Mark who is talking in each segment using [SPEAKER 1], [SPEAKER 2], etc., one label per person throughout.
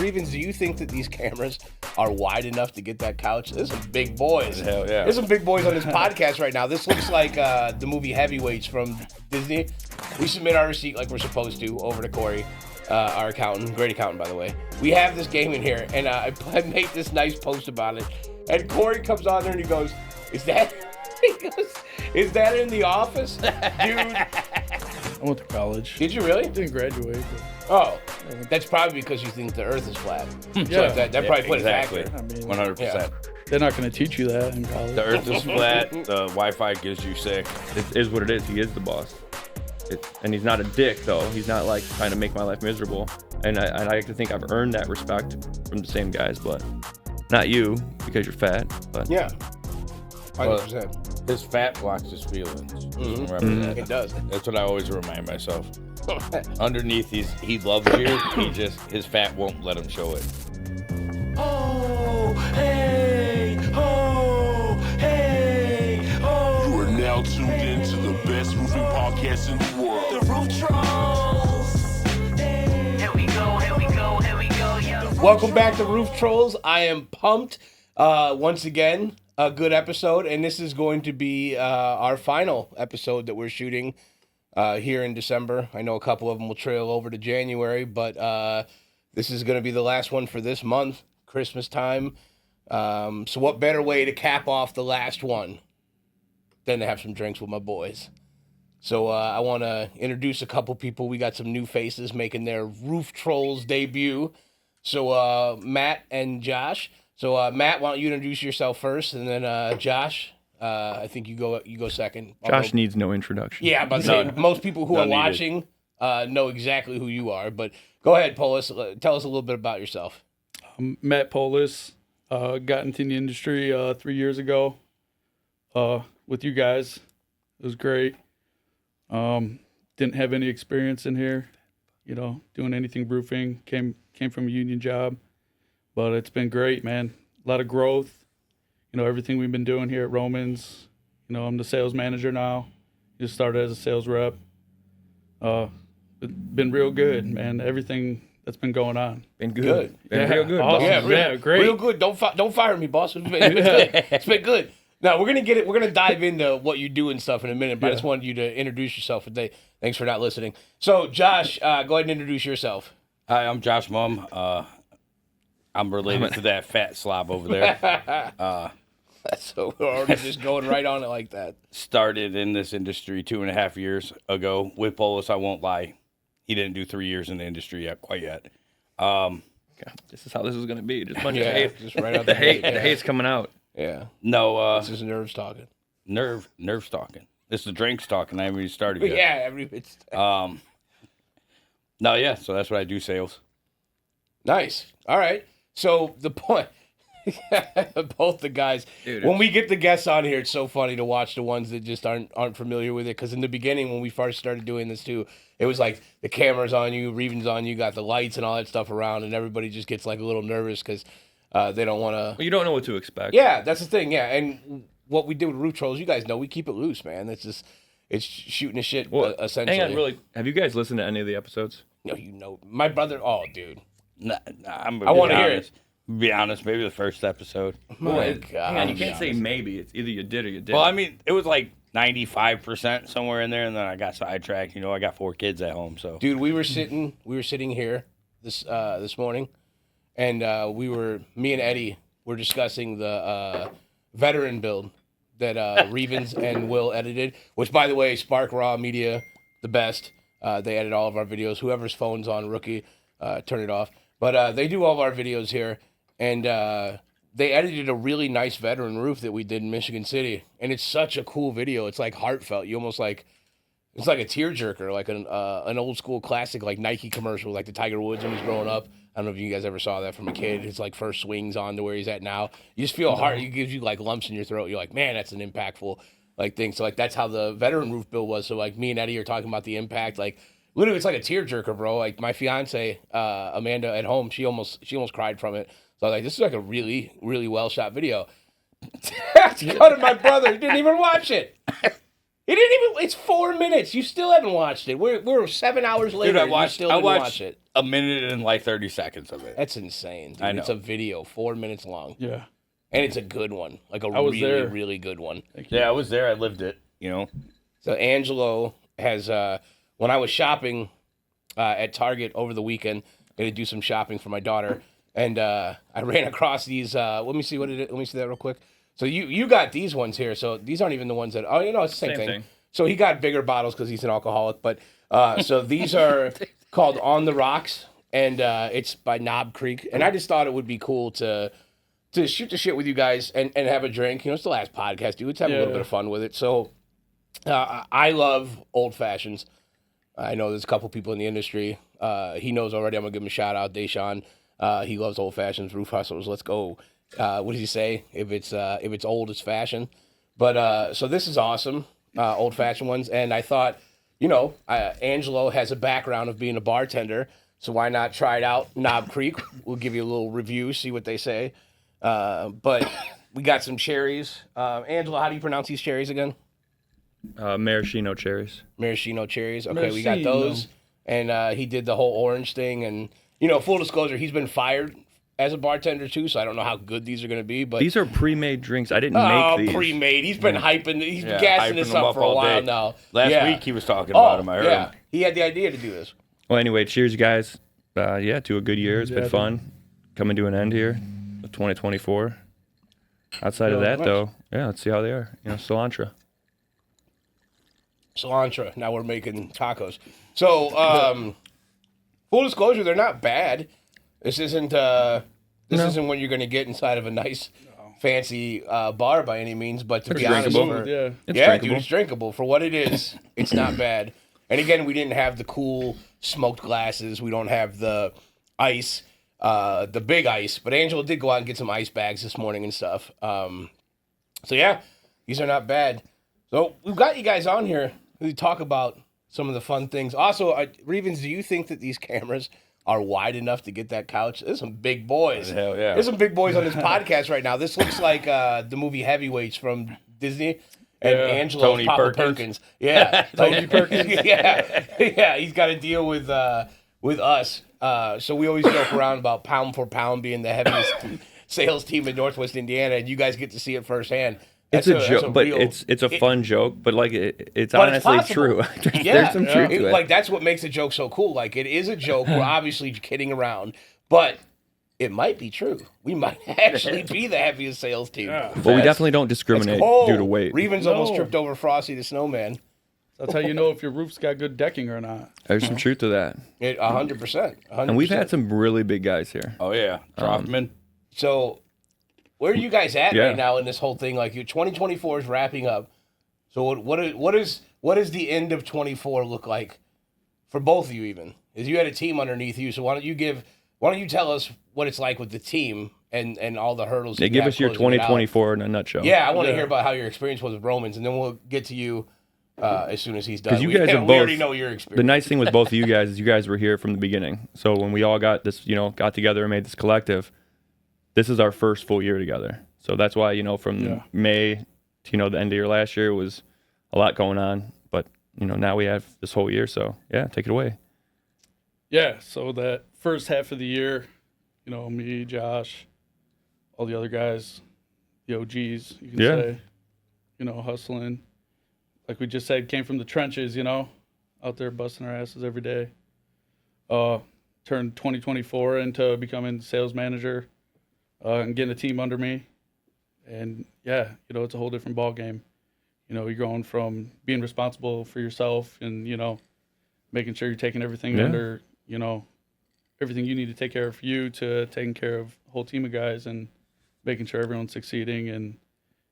[SPEAKER 1] Revens, do you think that these cameras are wide enough to get that couch? There's some big boys.
[SPEAKER 2] Hell yeah.
[SPEAKER 1] There's some big boys on this podcast right now. This looks like the movie Heavyweights from Disney. We submit our receipt like we're supposed to over to Corey, our accountant, great accountant, by the way. We have this game in here, and I made this nice post about it. And Corey comes on there and he goes, is that in the office? Dude.
[SPEAKER 3] I went to college.
[SPEAKER 1] Did you really?
[SPEAKER 3] Didn't graduate.
[SPEAKER 1] Oh, that's probably because you think the earth is flat.
[SPEAKER 3] Yeah.
[SPEAKER 1] So that probably put
[SPEAKER 2] exactly.
[SPEAKER 1] it back there.
[SPEAKER 2] 100%.
[SPEAKER 3] They're not going to teach you that in college.
[SPEAKER 2] The earth is flat. The Wi-Fi gives you sick.
[SPEAKER 4] It is what it is. He is the boss. And he's not a dick, though. He's not, like, trying to make my life miserable. And I like to think I've earned that respect from the same guys, but not you, because you're fat. But
[SPEAKER 1] Yeah. 100%.
[SPEAKER 2] His fat blocks his feelings. Just remember that.
[SPEAKER 1] It does.
[SPEAKER 2] That's what I always remind myself. Underneath, he loves you. His fat won't let him show it.
[SPEAKER 5] Oh, hey, oh, hey, oh. You are now tuned in to the best roofing podcast in the world. The Roof Trollz. Here we go, here we go, here we go, yeah.
[SPEAKER 1] Welcome back to Roof Trollz. I am pumped. Once again, a good episode, and this is going to be our final episode that we're shooting here in December. I know a couple of them will trail over to January, but this is going to be the last one for this month, Christmas time. So what better way to cap off the last one than to have some drinks with my boys? So I want to introduce a couple people. We got some new faces making their Roof Trollz debut. So Matt and Josh. So Matt, why don't you introduce yourself first, and then Josh, I think you go second.
[SPEAKER 4] Josh needs no introduction.
[SPEAKER 1] Yeah, but most people who are watching know exactly who you are. But go ahead, Polus. Tell us a little bit about yourself.
[SPEAKER 3] I'm Matt Polus. Got into the industry 3 years ago with you guys. It was great. Didn't have any experience in here, doing anything roofing. Came from a union job. But it's been great, man. A lot of growth. Everything we've been doing here at Romans. I'm the sales manager now. Just started as a sales rep. It's been real good, man. Everything that's been going on.
[SPEAKER 4] Been good. Been
[SPEAKER 3] Yeah.
[SPEAKER 4] real good.
[SPEAKER 3] Awesome.
[SPEAKER 4] boss.
[SPEAKER 3] Yeah, great.
[SPEAKER 1] Real good. Don't fire me, boss. It's been good. It's been good. Now we're gonna get it. We're gonna dive into what you do and stuff in a minute. But I just wanted you to introduce yourself today. Thanks for not listening. So Josh, go ahead and introduce yourself.
[SPEAKER 2] Hi, I'm Josh Muhm. I'm related to that fat slob over there.
[SPEAKER 1] So we're already just going right on it like that.
[SPEAKER 2] Started in this industry 2.5 years ago with Polus. I won't lie. He didn't do 3 years in the industry quite yet.
[SPEAKER 4] God, this is how this is going to be. Just a bunch of
[SPEAKER 1] Yeah,
[SPEAKER 4] hate.
[SPEAKER 1] just right out
[SPEAKER 4] The
[SPEAKER 1] the
[SPEAKER 4] hate.
[SPEAKER 1] gate.
[SPEAKER 4] The hate's coming out.
[SPEAKER 1] Yeah,
[SPEAKER 2] No,
[SPEAKER 1] this is nerves talking.
[SPEAKER 2] nerve stalking. This is the drinks talking. I haven't even started yet.
[SPEAKER 1] Yeah, it's
[SPEAKER 2] No, yeah. So that's what I do, sales.
[SPEAKER 1] nice. All right. So the point, both the guys.
[SPEAKER 4] Dude,
[SPEAKER 1] when we get the guests on here, it's so funny to watch the ones that just aren't familiar with it. Because in the beginning, when we first started doing this too, it was like the camera's on you, Reven's on you, got the lights and all that stuff around, and everybody just gets like a little nervous because they don't want to.
[SPEAKER 4] Well, you don't know what to expect.
[SPEAKER 1] Yeah, that's the thing. Yeah, and what we did with Roof Trollz, you guys know, we keep it loose, man. It's shooting the shit essentially.
[SPEAKER 4] Hang on, really. Have you guys listened to any of the episodes?
[SPEAKER 1] No, my brother. Oh, dude.
[SPEAKER 2] I
[SPEAKER 1] wanna hear it.
[SPEAKER 2] Be honest, maybe the first episode.
[SPEAKER 1] My
[SPEAKER 4] God.
[SPEAKER 1] God.
[SPEAKER 4] Hang on, you can't say maybe. It's either you did or you didn't.
[SPEAKER 2] Well, I mean, it was like 95% somewhere in there, and then I got sidetracked. I got 4 kids at home, so.
[SPEAKER 1] Dude, we were sitting here this morning, and me and Eddie were discussing the veteran build that Revens and Will edited, which, by the way, Spark Raw Media, the best. They edit all of our videos. Whoever's phone's on rookie, turn it off. But they do all of our videos here, and they edited a really nice veteran roof that we did in Michigan City, and it's such a cool video. It's like heartfelt. You almost like it's like a tearjerker, like an old school classic, like Nike commercial, like the Tiger Woods when he's growing up. I don't know if you guys ever saw that from a kid. His like first swings on to where he's at now. You just feel heart. It gives you like lumps in your throat. You're like, man, that's an impactful like thing. So like that's how the veteran roof build was. So like me and Eddie are talking about the impact, like. Literally, it's like a tearjerker, bro. Like my fiance, Amanda, at home, she almost cried from it. So I was like, this is like a really, really well shot video. Go to my brother. He didn't even watch it. He He didn't even. It's 4 minutes. You still haven't watched it. We're 7 hours later.
[SPEAKER 2] Dude, I
[SPEAKER 1] and you
[SPEAKER 2] watched.
[SPEAKER 1] still
[SPEAKER 2] I
[SPEAKER 1] didn't
[SPEAKER 2] watched
[SPEAKER 1] watch it.
[SPEAKER 2] a minute and like 30 seconds of it.
[SPEAKER 1] That's insane, dude.
[SPEAKER 2] I know.
[SPEAKER 1] It's a video, 4 minutes long.
[SPEAKER 3] Yeah.
[SPEAKER 1] And it's a good one. Like a
[SPEAKER 3] was
[SPEAKER 1] really,
[SPEAKER 3] there.
[SPEAKER 1] really good one.
[SPEAKER 2] Yeah, I was there. I lived it. You know.
[SPEAKER 1] So Angelo has, when I was shopping at Target over the weekend, I had to do some shopping for my daughter, and I ran across these. Let me see Let me see that real quick. So you got these ones here. So these aren't even the ones that. Oh, it's the same thing. So he got bigger bottles because he's an alcoholic. But so these are called On the Rocks, and it's by Knob Creek. And I just thought it would be cool to shoot the shit with you guys and have a drink. It's the last podcast, dude. Let's have a little bit of fun with it. So. I love old fashions. I know there's a couple people in the industry. He knows already. I'm gonna give him a shout out, Deshaun. He loves old fashions, roof hustlers. Let's go. What does he say? If it's old, it's fashion. But so this is awesome, old fashioned ones. And I thought, Angelo has a background of being a bartender, so why not try it out? Knob Creek. We'll give you a little review, see what they say. But we got some cherries. Angelo, how do you pronounce these cherries again?
[SPEAKER 4] Maraschino cherries.
[SPEAKER 1] Maraschino cherries. Okay, we got
[SPEAKER 3] Maraschino.
[SPEAKER 1] those. And he did the whole orange thing. And, full disclosure, he's been fired as a bartender too, so I don't know how good these are going to be. But
[SPEAKER 4] These are pre-made drinks. I didn't make these.
[SPEAKER 1] Pre-made. He's been hyping. He's
[SPEAKER 2] Yeah,
[SPEAKER 1] gassing
[SPEAKER 2] hyping
[SPEAKER 1] this
[SPEAKER 2] them
[SPEAKER 1] up
[SPEAKER 2] up
[SPEAKER 1] for a
[SPEAKER 2] all
[SPEAKER 1] while
[SPEAKER 2] day.
[SPEAKER 1] now.
[SPEAKER 2] Last week he was talking about him. I heard him.
[SPEAKER 1] He had the idea to do this.
[SPEAKER 4] Well, anyway, cheers, guys. To a good year. It's been fun. Coming to an end here of 2024. Outside of that,
[SPEAKER 1] nice.
[SPEAKER 4] though, let's see how they are. Cilantro.
[SPEAKER 1] Cilantro. Now we're making tacos. So, full disclosure, they're not bad. This isn't isn't what you're going to get inside of a nice, fancy bar by any means. But to be honest,
[SPEAKER 4] drinkable.
[SPEAKER 3] Yeah.
[SPEAKER 4] It's
[SPEAKER 1] dude,
[SPEAKER 4] drinkable.
[SPEAKER 1] it's drinkable for what it is. It's not bad. And again, we didn't have the cool smoked glasses. We don't have the ice, the big ice. But Angela did go out and get some ice bags this morning and stuff. So yeah, these are not bad. So we've got you guys on here to talk about some of the fun things. Also, Revens, do you think that these cameras are wide enough to get that couch? There's some big boys.
[SPEAKER 2] Hell yeah.
[SPEAKER 1] There's some big boys on this podcast right now. This looks like the movie Heavyweights from Disney. And Angelo
[SPEAKER 2] Tony
[SPEAKER 1] Papa
[SPEAKER 2] Perkins.
[SPEAKER 1] Yeah. Tony Perkins. Yeah. He's got to deal with us. So we always joke around about pound for pound being the heaviest sales team in Northwest Indiana, and you guys get to see it firsthand.
[SPEAKER 4] It's a joke, but it's a fun joke. But it's
[SPEAKER 1] But
[SPEAKER 4] honestly
[SPEAKER 1] it's
[SPEAKER 4] true.
[SPEAKER 1] Yeah,
[SPEAKER 4] There's some truth to it.
[SPEAKER 1] Like that's what makes a joke so cool. Like it is a joke. We're obviously kidding around, but it might be true. We might actually be the heaviest sales team.
[SPEAKER 3] Yeah.
[SPEAKER 4] But we definitely don't discriminate due to weight.
[SPEAKER 1] Revens almost tripped over Frosty the Snowman.
[SPEAKER 3] That's how you know if your roof's got good decking or not.
[SPEAKER 4] There's some truth to that.
[SPEAKER 1] 100%.
[SPEAKER 4] And we've had some really big guys here.
[SPEAKER 2] Oh yeah, drop him in.
[SPEAKER 1] So, where are you guys at
[SPEAKER 4] Yeah.
[SPEAKER 1] right now in this whole thing? Like, your 2024 is wrapping up. So, what does the end of 24 look like for both of you? Even as you had a team underneath you, so why don't you tell us what it's like with the team and all the hurdles?
[SPEAKER 4] They
[SPEAKER 1] you
[SPEAKER 4] give
[SPEAKER 1] have
[SPEAKER 4] us your
[SPEAKER 1] closing it out?
[SPEAKER 4] 2024 in a nutshell.
[SPEAKER 1] Yeah, I want to hear about how your experience was with Romans, and then we'll get to you as soon as he's done.
[SPEAKER 4] Because you guys have
[SPEAKER 1] we
[SPEAKER 4] both.
[SPEAKER 1] already know your experience.
[SPEAKER 4] The nice thing with both of you guys is you guys were here from the beginning. So when we all got this, got together and made this collective, this is our first full year together. So that's why, from May to, the end of your last year was a lot going on. But, now we have this whole year. So, yeah, take it away.
[SPEAKER 3] Yeah, so that first half of the year, me, Josh, all the other guys, the OGs, you can say, hustling. Like we just said, came from the trenches, out there busting our asses every day. Turned 2024 into becoming sales manager and getting a team under me. And, yeah, it's a whole different ball game. You're going from being responsible for yourself and, making sure you're taking everything under, everything you need to take care of for you to taking care of a whole team of guys and making sure everyone's succeeding. And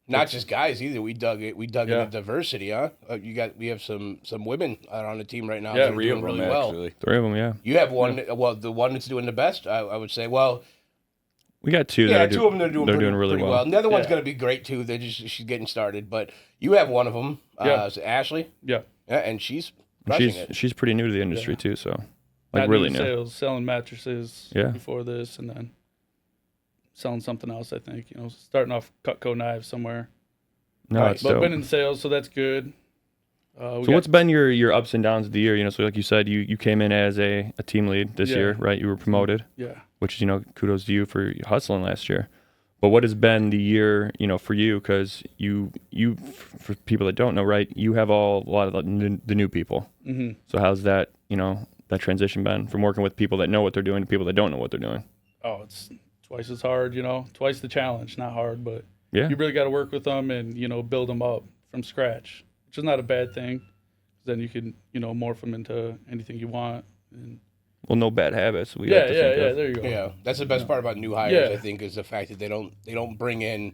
[SPEAKER 1] not just guys either. We dug into diversity, huh? We have some women on the team right now. that are doing really well.
[SPEAKER 2] Actually.
[SPEAKER 4] 3 of them, yeah.
[SPEAKER 1] You have one. Well, the one that's doing the best, I would say. Well,
[SPEAKER 4] We got two.
[SPEAKER 1] yeah,
[SPEAKER 4] that
[SPEAKER 1] two of them that are doing
[SPEAKER 4] they're doing
[SPEAKER 1] pretty
[SPEAKER 4] really well.
[SPEAKER 1] And the other one's
[SPEAKER 3] Yeah.
[SPEAKER 1] going to be great too. She's getting started, but you have one of them. Is it Ashley?
[SPEAKER 3] yeah,
[SPEAKER 1] And she's crushing it.
[SPEAKER 4] She's pretty new to the industry too, so like
[SPEAKER 3] not
[SPEAKER 4] really
[SPEAKER 3] doing
[SPEAKER 4] new.
[SPEAKER 3] sales, selling mattresses
[SPEAKER 4] Yeah.
[SPEAKER 3] before this, and then selling something else. I think starting off Cutco knives somewhere.
[SPEAKER 4] No,
[SPEAKER 1] Right,
[SPEAKER 4] it's
[SPEAKER 3] But
[SPEAKER 4] dope.
[SPEAKER 3] been in sales, so that's good.
[SPEAKER 4] So what's been your ups and downs of the year? You know, so like you said, you came in as a team lead this year, right? You were promoted.
[SPEAKER 3] Yeah.
[SPEAKER 4] Which is, you know, kudos to you for hustling last year. But what has been the year, you know, for you? Because you, for people that don't know, right, you have a lot of the new people.
[SPEAKER 3] Mm-hmm.
[SPEAKER 4] So how's that, you know, that transition been from working with people that know what they're doing to people that don't know what they're doing?
[SPEAKER 3] Oh, it's twice as hard, you know, twice the challenge. Not hard, but
[SPEAKER 4] Yeah.
[SPEAKER 3] you really got to work with them and, you know, build them up from scratch, which is not a bad thing. Then you can, you know, morph them into anything you want. And
[SPEAKER 4] Well, no bad habits. We
[SPEAKER 3] yeah,
[SPEAKER 4] like to think of.
[SPEAKER 3] there you go.
[SPEAKER 1] Yeah, that's the best part about new hires.
[SPEAKER 3] Yeah.
[SPEAKER 1] I think is the fact that they don't bring in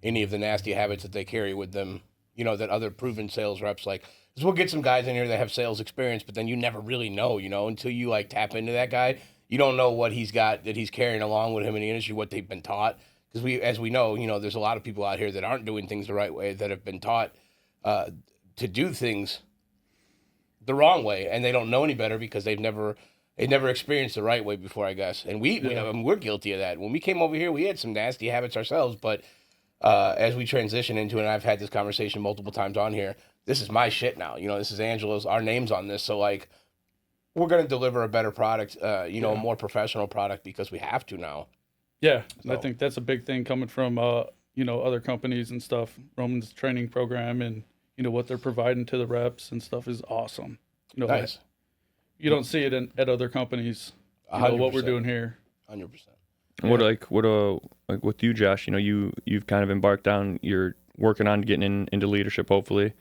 [SPEAKER 1] any of the nasty habits that they carry with them. You know, that other proven sales reps like. Because we'll get some guys in here that have sales experience, but then you never really know. You know, until you like tap into that guy, you don't know what he's got that he's carrying along with him in the industry, what they've been taught. Because as we know, you know, there's a lot of people out here that aren't doing things the right way, that have been taught to do things the wrong way, and they don't know any better because they've never experienced the right way before, I guess. And I mean, we're guilty of that. When we came over here, we had some nasty habits ourselves, but as we transition into it, and I've had this conversation multiple times on here, this is my shit now. You know, this is Angelo's, our name's on this. So, like, we're going to deliver a better product, you know, a more professional product because we have to now.
[SPEAKER 3] Yeah, and I
[SPEAKER 1] So-
[SPEAKER 3] think that's a big thing coming from, you know, other companies and stuff. Roman's training program and, you know, what they're providing to the reps and stuff is awesome. You know,
[SPEAKER 1] Nice.
[SPEAKER 3] you don't see it at other companies, you know, what we're
[SPEAKER 1] 100%.
[SPEAKER 3] doing here.
[SPEAKER 1] 100%.
[SPEAKER 4] And what with you, Josh? You know, you've kind of embarked on, you're working on getting into leadership. Hopefully,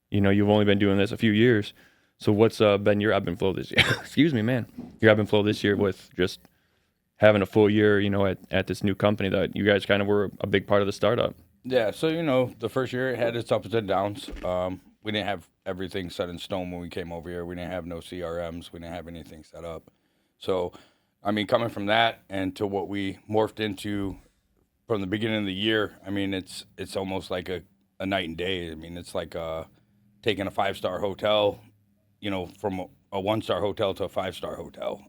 [SPEAKER 4] you know, you've only been doing this a few years. So what's been your ebb and flow this year? Excuse me, man. Your ebb and flow this year with just having a full year, you know, at this new company that you guys kind of were a big part of the startup.
[SPEAKER 2] Yeah, so you know, the first year it had its ups and downs. We didn't have everything set in stone when we came over here. We didn't have no CRMs. We didn't have anything set up. So, I mean, coming from that and to what we morphed into from the beginning of the year, I mean, it's almost like a night and day. I mean, it's like taking a 5-star hotel, you know, from a 1-star hotel to a 5-star hotel.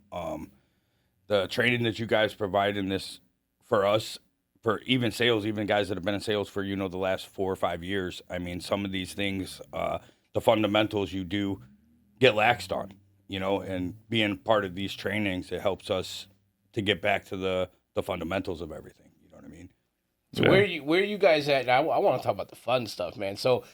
[SPEAKER 2] The training that you guys provide in this for us, for even sales, even guys that have been in sales for, you know, the last 4 or 5 years. I mean, some of these things, the fundamentals you do get laxed on, you know, and being part of these trainings, it helps us to get back to the fundamentals of everything. You know what I mean?
[SPEAKER 1] So where are you guys at now? I want to talk about the fun stuff, man. So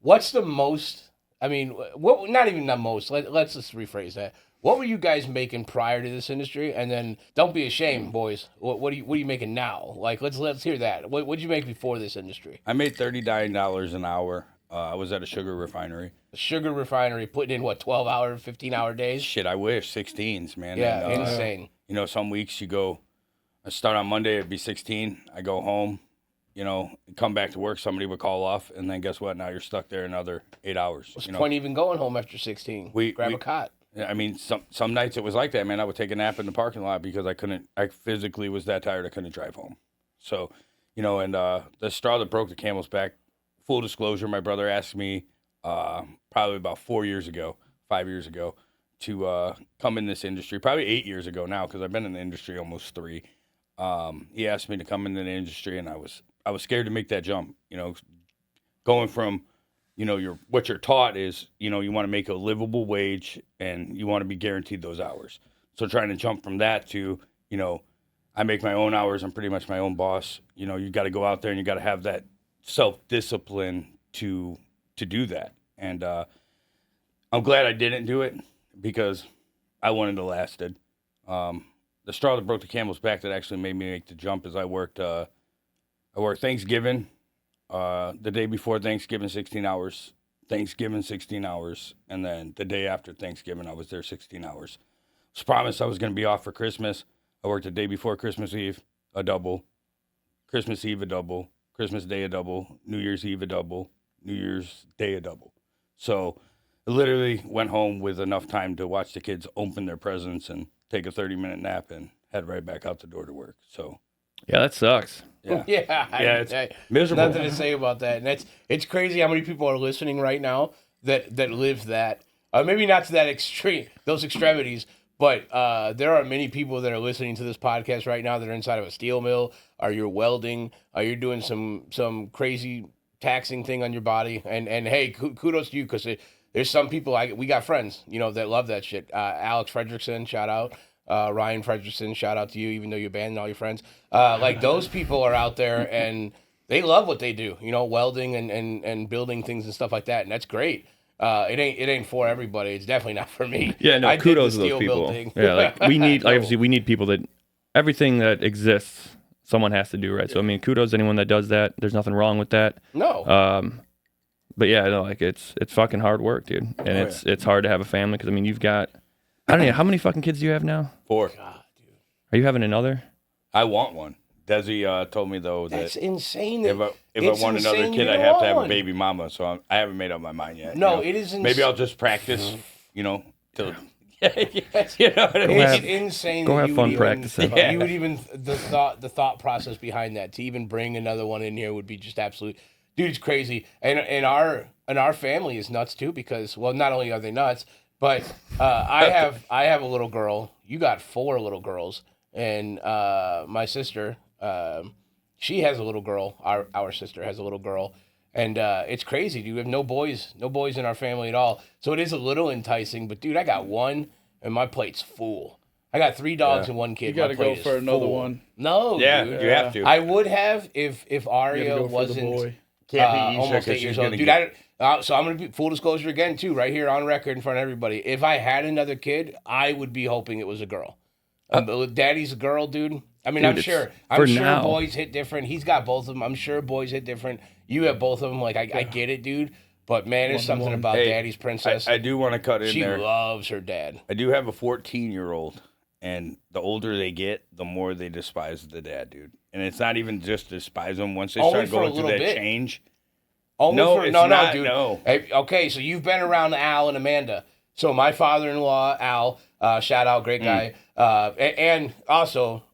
[SPEAKER 1] what's the most, I mean, what, not even the most, let's just rephrase that. What were you guys making prior to this industry? And then don't be ashamed, boys. What are you making now? Like, let's hear that. What did you make before this industry?
[SPEAKER 2] I made $39 an hour. I was at a sugar refinery.
[SPEAKER 1] The sugar refinery, putting in what, 12-hour, 15-hour days?
[SPEAKER 2] Shit, I wish 16s, man.
[SPEAKER 1] Yeah,
[SPEAKER 2] And,
[SPEAKER 1] insane.
[SPEAKER 2] you know, some weeks I start on Monday, it'd be 16. I go home, you know, come back to work, somebody would call off, and then guess what? Now you're stuck there another 8 hours.
[SPEAKER 1] What's
[SPEAKER 2] you
[SPEAKER 1] the
[SPEAKER 2] know?
[SPEAKER 1] point even going home after 16? Grab a cot.
[SPEAKER 2] I mean, some nights it was like that, man. I would take a nap in the parking lot because I physically was that tired I couldn't drive home. So, you know, and the straw that broke the camel's back, full disclosure, my brother asked me probably about 5 years ago, to come in this industry, probably 8 years ago now, because I've been in the industry almost 3. He asked me to come into the industry, and I was scared to make that jump, you know, going from, you know, what you're taught is, you know, you want to make a livable wage and you want to be guaranteed those hours. So trying to jump from that to, you know, I make my own hours. I'm pretty much my own boss. You know, you got to go out there and you got to have that self-discipline to do that. And I'm glad I didn't do it because I wouldn't have lasted. The straw that broke the camel's back that actually made me make the jump is I worked Thanksgiving. The day before Thanksgiving, 16 hours. Thanksgiving, 16 hours. And then the day after Thanksgiving, I was there 16 hours. I was promised I was going to be off for Christmas. I worked the day before Christmas Eve, a double. Christmas Eve, a double. Christmas Day, a double. New Year's Eve, a double. New Year's Day, a double. So I literally went home with enough time to watch the kids open their presents and take a 30-minute nap and head right back out the door to work. So
[SPEAKER 4] Yeah, that sucks.
[SPEAKER 2] yeah,
[SPEAKER 1] Yeah,
[SPEAKER 2] it's miserable.
[SPEAKER 1] Nothing to say about that. And it's crazy how many people are listening right now that live that. Maybe not to that extreme, those extremities, but there are many people that are listening to this podcast right now that are inside of a steel mill, or you're welding, or you're doing some crazy taxing thing on your body. And hey, kudos to you because there's some people we got friends, that love that shit. Alex Fredrickson, shout out. Ryan Fredrickson, shout out to you, even though you abandoned all your friends. Like those people are out there and they love what they do, welding and building things and stuff like that, and that's great. It ain't for everybody. It's definitely not for me.
[SPEAKER 4] Yeah, no, kudos to those people. Yeah, like we need, obviously, we need people that everything that exists, someone has to do, right? So I mean, kudos to anyone that does that. There's nothing wrong with that.
[SPEAKER 1] No.
[SPEAKER 4] But yeah, no, like it's fucking hard work, dude, and it's hard to have a family because I mean, you've got, I don't know, how many fucking kids do you have now?
[SPEAKER 2] 4.
[SPEAKER 1] God, dude.
[SPEAKER 4] Are you having another?
[SPEAKER 2] I want one. Desi told me though
[SPEAKER 1] that's
[SPEAKER 2] that
[SPEAKER 1] insane.
[SPEAKER 2] If I want another kid, I have to have a baby mama. So I haven't made up my mind yet.
[SPEAKER 1] No, it is insane.
[SPEAKER 2] Maybe I'll just practice, till.
[SPEAKER 1] It's insane.
[SPEAKER 4] Go
[SPEAKER 1] that
[SPEAKER 4] have
[SPEAKER 1] you
[SPEAKER 4] fun
[SPEAKER 1] would
[SPEAKER 4] practicing.
[SPEAKER 1] Even, you would even the thought process behind that to even bring another one in here would be just absolute. Dude, it's crazy. And our family is nuts too because not only are they nuts, but I have a little girl. You got 4 little girls, and my sister. She has a little girl. Our sister has a little girl, and it's crazy, dude. We have no boys in our family at all. So it is a little enticing. But dude, I got 1, and my plate's full. I got 3 dogs and 1 kid.
[SPEAKER 3] You got to go for another one.
[SPEAKER 1] No,
[SPEAKER 2] yeah,
[SPEAKER 1] dude.
[SPEAKER 2] you have to.
[SPEAKER 1] I would have if Aria wasn't almost 8 years old, dude. So I'm gonna be full disclosure again too, right here on record in front of everybody. If I had another kid, I would be hoping it was a girl. Daddy's a girl, dude. I mean,
[SPEAKER 4] Dude,
[SPEAKER 1] I'm sure boys hit different. He's got both of them. I'm sure boys hit different. You have both of them. Like, I get it, dude. But, man, there's something about Daddy's princess.
[SPEAKER 2] I do want to cut in there.
[SPEAKER 1] She loves her dad.
[SPEAKER 2] I do have a 14-year-old, and the older they get, the more they despise the dad, dude. And it's not even just despise them. Once they start going through that change.
[SPEAKER 1] No, dude.
[SPEAKER 2] No.
[SPEAKER 1] Hey, okay, so you've been around Al and Amanda. So my father-in-law, Al, shout out, great guy. And also...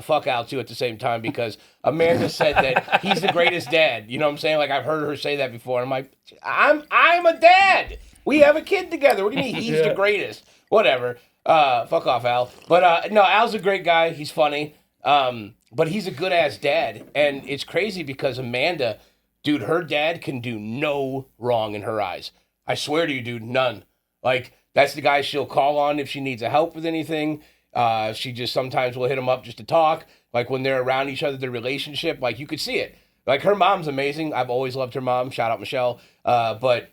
[SPEAKER 1] fuck Al too at the same time because Amanda said that he's the greatest dad. You know what I'm saying? Like I've heard her say that before. I'm like, I'm a dad. We have a kid together. What do you mean he's the greatest? Whatever. Fuck off, Al. But no, Al's a great guy. He's funny. But he's a good ass dad. And it's crazy because Amanda, dude, her dad can do no wrong in her eyes. I swear to you, dude, none. Like that's the guy she'll call on if she needs a help with anything. She just sometimes will hit him up just to talk. Like when they're around each other, their relationship, like you could see it. Like her mom's amazing. I've always loved her mom. Shout out Michelle. But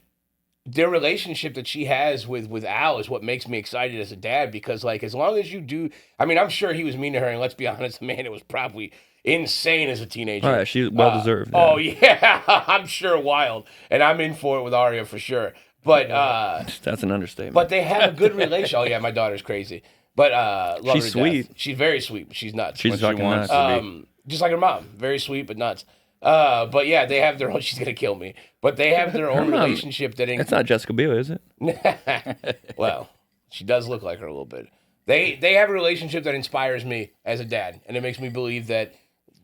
[SPEAKER 1] their relationship that she has with Al is what makes me excited as a dad because like as long as you do, I mean, I'm sure he was mean to her and let's be honest, man, it was probably insane as a teenager.
[SPEAKER 4] All right, she's well deserved.
[SPEAKER 1] Yeah. Oh yeah, I'm sure wild. And I'm in for it with Aria for sure. But
[SPEAKER 4] that's an understatement.
[SPEAKER 1] But they have a good relationship. Oh yeah, my daughter's crazy. But love
[SPEAKER 4] she's
[SPEAKER 1] her
[SPEAKER 4] sweet.
[SPEAKER 1] Death. She's very sweet. But she's nuts.
[SPEAKER 4] She's fucking nuts.
[SPEAKER 1] Just like her mom, very sweet but nuts. But yeah, they have their own. She's gonna kill me. But they have their own relationship that.
[SPEAKER 4] It's not Jessica Biel, is it?
[SPEAKER 1] Well, she does look like her a little bit. They have a relationship that inspires me as a dad, and it makes me believe that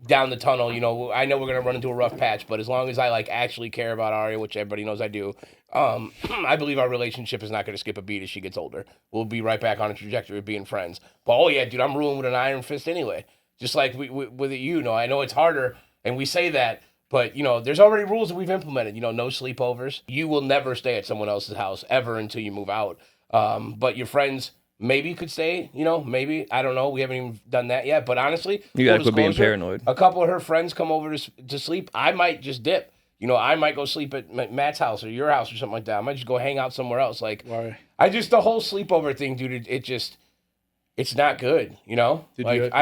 [SPEAKER 1] down the tunnel, I know we're gonna run into a rough patch, but as long as I like actually care about Aria, which everybody knows I do, I believe our relationship is not gonna skip a beat as she gets older. We'll be right back on a trajectory of being friends. But oh yeah, dude, I'm ruling with an iron fist anyway. Just like with it, I know it's harder, and we say that, but there's already rules that we've implemented. No sleepovers. You will never stay at someone else's house ever until you move out. But your friends. Maybe you could stay, maybe. I don't know. We haven't even done that yet. But honestly,
[SPEAKER 4] you got to quit being paranoid.
[SPEAKER 1] A couple of her friends come over to sleep. I might just dip. I might go sleep at Matt's house or your house or something like that. I might just go hang out somewhere else. Like,
[SPEAKER 3] why?
[SPEAKER 1] The whole sleepover thing, dude, it's not good, I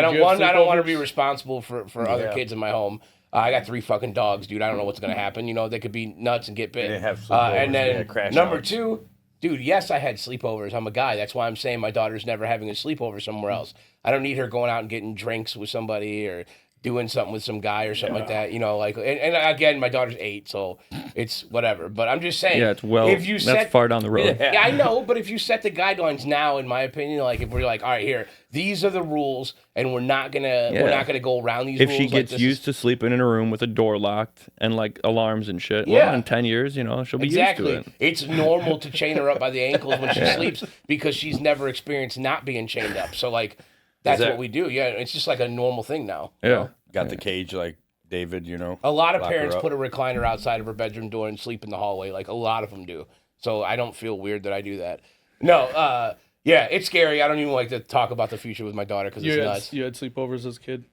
[SPEAKER 1] don't want to be responsible for other kids in my home. I got 3 fucking dogs, dude. I don't know what's going to happen. They could be nuts and get bit. And then number 2... Dude, yes, I had sleepovers. I'm a guy. That's why I'm saying my daughter's never having a sleepover somewhere else. I don't need her going out and getting drinks with somebody or doing something with some guy or something like that. And again, my daughter's 8, so it's whatever. But I'm just saying.
[SPEAKER 4] Yeah, that's far down the road.
[SPEAKER 1] Yeah, I know, but if you set the guidelines now, in my opinion, like if we're like, all right, here, these are the rules, and we're not gonna go around these rules.
[SPEAKER 4] If she gets used to sleeping in a room with a door locked and like alarms and shit, well, in 10 years, she'll be used to it.
[SPEAKER 1] It's normal to chain her up by the ankles when she sleeps because she's never experienced not being chained up. So like that's what we do. Yeah, it's just like a normal thing now.
[SPEAKER 4] Yeah.
[SPEAKER 2] Got the cage like David, you know.
[SPEAKER 1] A lot of
[SPEAKER 2] lock her
[SPEAKER 1] parents
[SPEAKER 2] up.
[SPEAKER 1] put a recliner outside of her bedroom door and sleep in the hallway. Like, a lot of them do. So I don't feel weird that I do that. No, yeah, it's scary. I don't even like to talk about the future with my daughter because it's nuts.
[SPEAKER 3] You had sleepovers as a kid?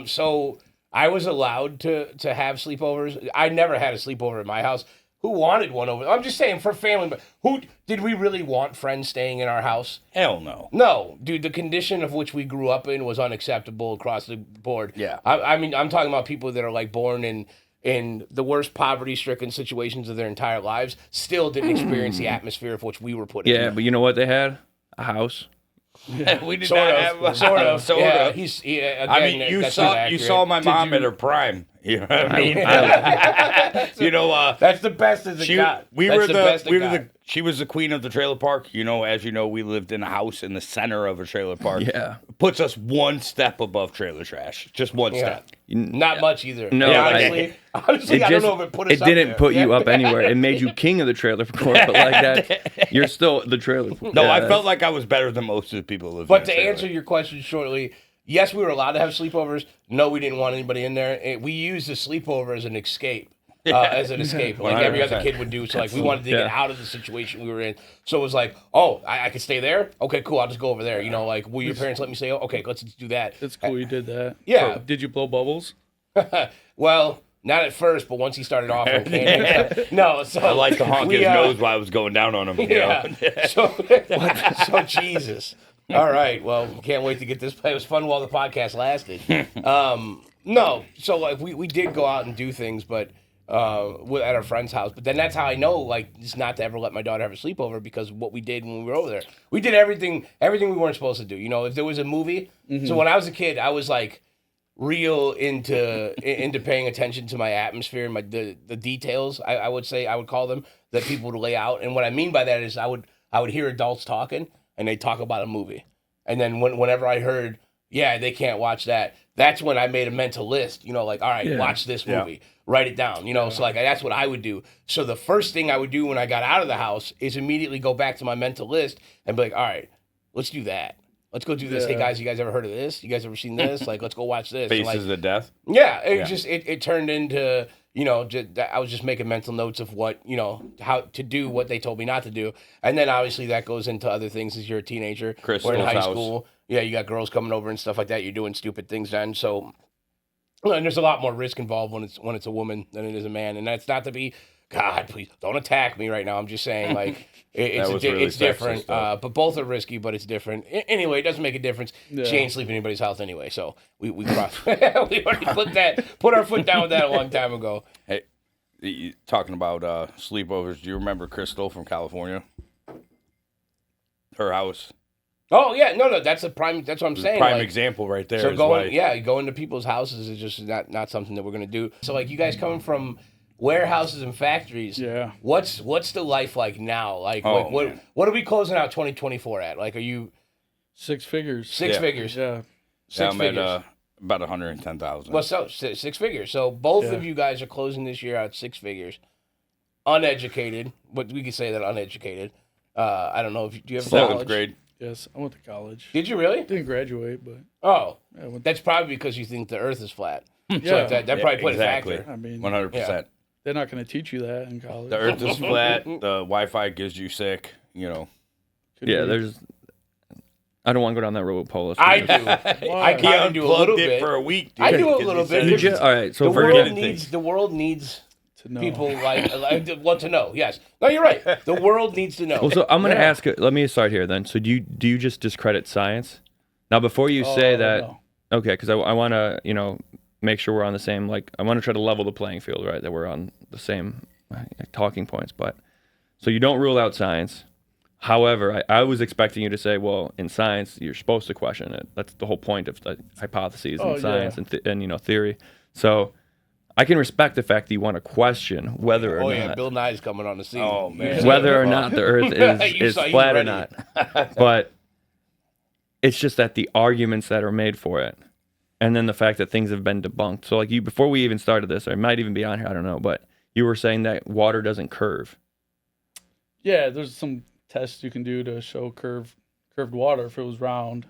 [SPEAKER 1] So I was allowed to have sleepovers. I never had a sleepover at my house. Who wanted one over? I'm just saying for family, but who did we really want friends staying in our house?
[SPEAKER 2] Hell no.
[SPEAKER 1] No, dude. The condition of which we grew up in was unacceptable across the board.
[SPEAKER 2] Yeah.
[SPEAKER 1] I mean, I'm talking about people that are like born in the worst poverty-stricken situations of their entire lives, still didn't experience the atmosphere of which we were put in.
[SPEAKER 4] Yeah, but you know what they had? A house.
[SPEAKER 2] We did
[SPEAKER 1] Sort
[SPEAKER 2] not
[SPEAKER 1] of,
[SPEAKER 2] have
[SPEAKER 1] sort of.
[SPEAKER 2] Sort
[SPEAKER 1] Yeah,
[SPEAKER 2] of.
[SPEAKER 1] again,
[SPEAKER 2] I mean, you
[SPEAKER 1] that's not
[SPEAKER 2] saw
[SPEAKER 1] accurate.
[SPEAKER 2] my mom at her prime. You know what I mean? You know,
[SPEAKER 1] That's the best as it got.
[SPEAKER 2] she was the queen of the trailer park. You know, as you know, we lived in a house in the center of a trailer park.
[SPEAKER 4] Yeah.
[SPEAKER 2] Puts us one step above trailer trash. Just one step.
[SPEAKER 1] Not much either.
[SPEAKER 4] No,
[SPEAKER 1] Yeah,
[SPEAKER 2] I-
[SPEAKER 1] honestly, I don't know if it put us
[SPEAKER 4] It
[SPEAKER 1] up
[SPEAKER 4] didn't
[SPEAKER 1] there.
[SPEAKER 4] put you up anywhere. It made you king of the trailer court, but like that, you're still the trailer.
[SPEAKER 2] No,
[SPEAKER 4] Yeah,
[SPEAKER 2] I felt like I was better than most of the people who lived
[SPEAKER 1] But
[SPEAKER 2] in
[SPEAKER 1] to
[SPEAKER 2] that trailer.
[SPEAKER 1] answer your question shortly, yes, we were allowed to have sleepovers. No, we didn't want anybody in there. We used the sleepover as an escape. Like every other
[SPEAKER 2] 100%.
[SPEAKER 1] kid would do. So like we wanted to get
[SPEAKER 4] Yeah.
[SPEAKER 1] out of the situation we were in. So it was like, oh, I could stay there. Okay, cool. I'll just go over there. You know, like will your parents let me stay? Okay, let's do that.
[SPEAKER 3] It's cool you did that.
[SPEAKER 1] Yeah.
[SPEAKER 3] So, did you blow bubbles?
[SPEAKER 1] Well, not at first, but once he started off on candy, no. So
[SPEAKER 2] I like to honk
[SPEAKER 1] we,
[SPEAKER 2] his nose while I was going down on him. You know?
[SPEAKER 1] Yeah. So Jesus. All right. Well, can't wait to get this. It was fun while the podcast lasted. No. So like we did go out and do things, but at our friend's house. But then that's how I know like just not to ever let my daughter have a sleepover because of what we did when we were over there. We did everything we weren't supposed to do. You know, if there was a movie. So when I was a kid, I was like real into paying attention to my atmosphere and the details. I would say I would call them that people would lay out. And what I mean by that is I would hear adults talking and they talk about a movie, and then whenever I heard they can't watch that, that's when I made a mental list. You know, like all right, watch this movie, write it down. You know, so like that's what I would do. So the first thing I would do when I got out of the house is immediately go back to my mental list and be like, all right, let's do that. Let's go do this. Hey guys, you guys ever heard of this? You guys ever seen this? Like, let's go watch this. And,
[SPEAKER 2] Faces
[SPEAKER 1] like,
[SPEAKER 2] of Death.
[SPEAKER 1] yeah, it turned into I was just making mental notes of what how to do what they told me not to do, and then obviously that goes into other things as you're a teenager.
[SPEAKER 2] Crystal's
[SPEAKER 1] or in high
[SPEAKER 2] house.
[SPEAKER 1] school. Yeah, you got girls coming over and stuff like that. You're doing stupid things then. So, and there's a lot more risk involved when it's a woman than it is a man, and that's not to be. God, please don't attack me right now. I'm just saying, like, it's different. But both are risky, but it's different. Anyway, it doesn't make a difference.
[SPEAKER 3] Yeah.
[SPEAKER 1] She ain't sleeping in anybody's house anyway, so we crossed. We already put our foot down with that a long time ago.
[SPEAKER 2] Hey, talking about sleepovers, do you remember Crystal from California? Her house.
[SPEAKER 1] Oh yeah, no, that's a prime. That's what I'm saying.
[SPEAKER 2] Prime
[SPEAKER 1] like,
[SPEAKER 2] example right there.
[SPEAKER 1] So
[SPEAKER 2] is
[SPEAKER 1] going,
[SPEAKER 2] why-
[SPEAKER 1] going to people's houses is just not something that we're gonna do. So like, you guys coming from warehouses and factories.
[SPEAKER 3] Yeah.
[SPEAKER 1] What's the life like now? Like,
[SPEAKER 2] Oh,
[SPEAKER 1] what are we closing out 2024 at? Like, are you
[SPEAKER 3] 6 figures.
[SPEAKER 1] six
[SPEAKER 2] Yeah.
[SPEAKER 1] figures?
[SPEAKER 3] Yeah.
[SPEAKER 1] Six
[SPEAKER 2] I'm
[SPEAKER 1] figures.
[SPEAKER 2] at about 110,000.
[SPEAKER 1] Well, so six figures. So both
[SPEAKER 3] Yeah.
[SPEAKER 1] of you guys are closing this year out 6 figures. Uneducated, but we could say that uneducated. I don't know if do you have
[SPEAKER 2] Seventh
[SPEAKER 1] college?
[SPEAKER 2] grade.
[SPEAKER 3] Yes, I went to college.
[SPEAKER 1] Did you really?
[SPEAKER 3] Didn't graduate, but
[SPEAKER 1] Oh,
[SPEAKER 3] I went.
[SPEAKER 1] that's probably because you think the Earth is flat. So
[SPEAKER 3] Yeah.
[SPEAKER 1] that probably played
[SPEAKER 2] exactly.
[SPEAKER 1] a factor.
[SPEAKER 3] I mean,
[SPEAKER 2] 100%.
[SPEAKER 3] they're not going to teach you that in college.
[SPEAKER 2] The Earth is flat. The Wi-Fi gives you sick. You know.
[SPEAKER 3] Could
[SPEAKER 4] Yeah,
[SPEAKER 3] be.
[SPEAKER 4] there's. I don't want to go down that road with Polus.
[SPEAKER 1] I do. I
[SPEAKER 2] He
[SPEAKER 1] kind of do a little
[SPEAKER 2] unplugged it
[SPEAKER 1] bit.
[SPEAKER 2] for a week. Dude,
[SPEAKER 1] I do a
[SPEAKER 2] because
[SPEAKER 1] little
[SPEAKER 2] he said
[SPEAKER 1] bit.
[SPEAKER 2] it
[SPEAKER 1] You
[SPEAKER 2] was-
[SPEAKER 4] All right, so
[SPEAKER 1] the
[SPEAKER 4] forget
[SPEAKER 1] world
[SPEAKER 4] it.
[SPEAKER 1] needs the world needs
[SPEAKER 3] to know.
[SPEAKER 1] people like well to know. Yes. No, you're right. The world needs to know.
[SPEAKER 4] Well, so I'm going to
[SPEAKER 1] Yeah.
[SPEAKER 4] ask. Let me start here then. So do you just discredit science? Now, before you say that,
[SPEAKER 3] No.
[SPEAKER 4] okay, because I want to make sure we're on the same. Like, I want to try to level the playing field, right? That we're on the same talking points. But so you don't rule out science. However, I was expecting you to say, well, in science, you're supposed to question it. That's the whole point of the hypotheses in science and theory. So I can respect the fact that you want to question whether or
[SPEAKER 1] yeah,
[SPEAKER 4] not
[SPEAKER 1] Bill Nye's coming on the scene.
[SPEAKER 2] Oh, man.
[SPEAKER 4] whether or not the Earth is
[SPEAKER 1] saw you
[SPEAKER 4] flat or
[SPEAKER 1] ready.
[SPEAKER 4] not. But it's just that the arguments that are made for it, and then the fact that things have been debunked. So like before we even started this, or it might even be on here, I don't know, but you were saying that water doesn't curve.
[SPEAKER 3] Yeah, there's some tests you can do to show curved water if it was round.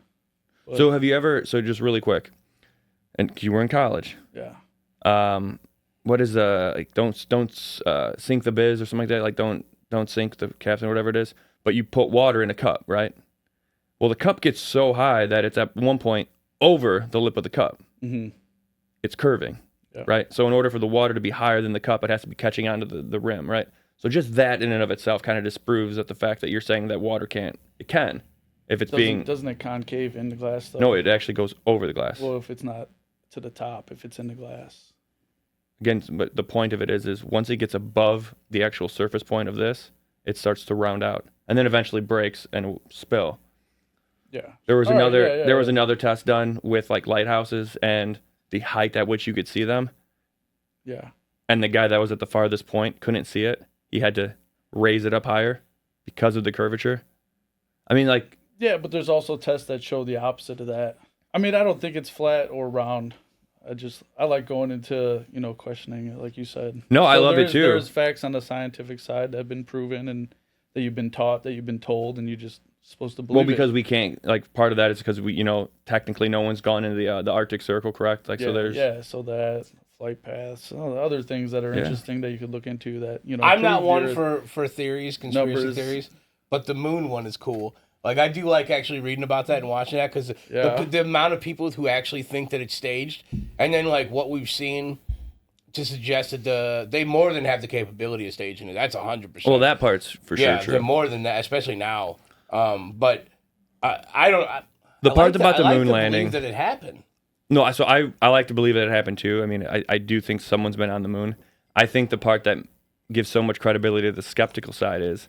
[SPEAKER 3] But,
[SPEAKER 4] So have you ever? So just really quick, and you were in college.
[SPEAKER 3] yeah.
[SPEAKER 4] what is like don't sink the biz or something like that. Like don't sink the captain or whatever it is. But you put water in a cup, right? Well, the cup gets so high that it's at one point over the lip of the cup.
[SPEAKER 3] Mm-hmm.
[SPEAKER 4] It's curving, right? So in order for the water to be higher than the cup, it has to be catching onto the rim, right? So just that in and of itself kind of disproves that the fact that you're saying that water can't. It can, if it's
[SPEAKER 3] Doesn't it concave in the glass though?
[SPEAKER 4] No, it actually goes over the glass.
[SPEAKER 3] Well, if it's not to the top, if it's in the glass.
[SPEAKER 4] Again, but the point of it is once it gets above the actual surface point of this, it starts to round out, and then eventually breaks and will spill.
[SPEAKER 3] Yeah.
[SPEAKER 4] There was another test done with like lighthouses and the height at which you could see them.
[SPEAKER 3] Yeah.
[SPEAKER 4] And the guy that was at the farthest point couldn't see it. He had to raise it up higher because of the curvature. I mean, like...
[SPEAKER 3] Yeah, but there's also tests that show the opposite of that. I mean, I don't think it's flat or round. I like going into, questioning it, like you said.
[SPEAKER 4] No, I love it too.
[SPEAKER 3] There's facts on the scientific side that have been proven and that you've been taught, that you've been told, and you're just supposed to believe
[SPEAKER 4] Well, because we can't, like, part of that is because we, technically no one's gone into the Arctic Circle, correct? Like, so there's...
[SPEAKER 3] Yeah, so that... flight paths, other things that are interesting that you could look into that,
[SPEAKER 1] I'm not one for theories, conspiracy theories, but the moon one is cool. Like, I do like actually reading about that and watching that because the amount of people who actually think that it's staged, and then, like, what we've seen to suggest that they more than have the capability of staging it. That's 100%.
[SPEAKER 4] Well, that part's for sure true.
[SPEAKER 1] Yeah, they're more than that, especially now. But I don't...
[SPEAKER 4] The part about the moon landing...
[SPEAKER 1] that it happened.
[SPEAKER 4] No, so I like to believe that it happened too. I mean, I do think someone's been on the moon. I think the part that gives so much credibility to the skeptical side is,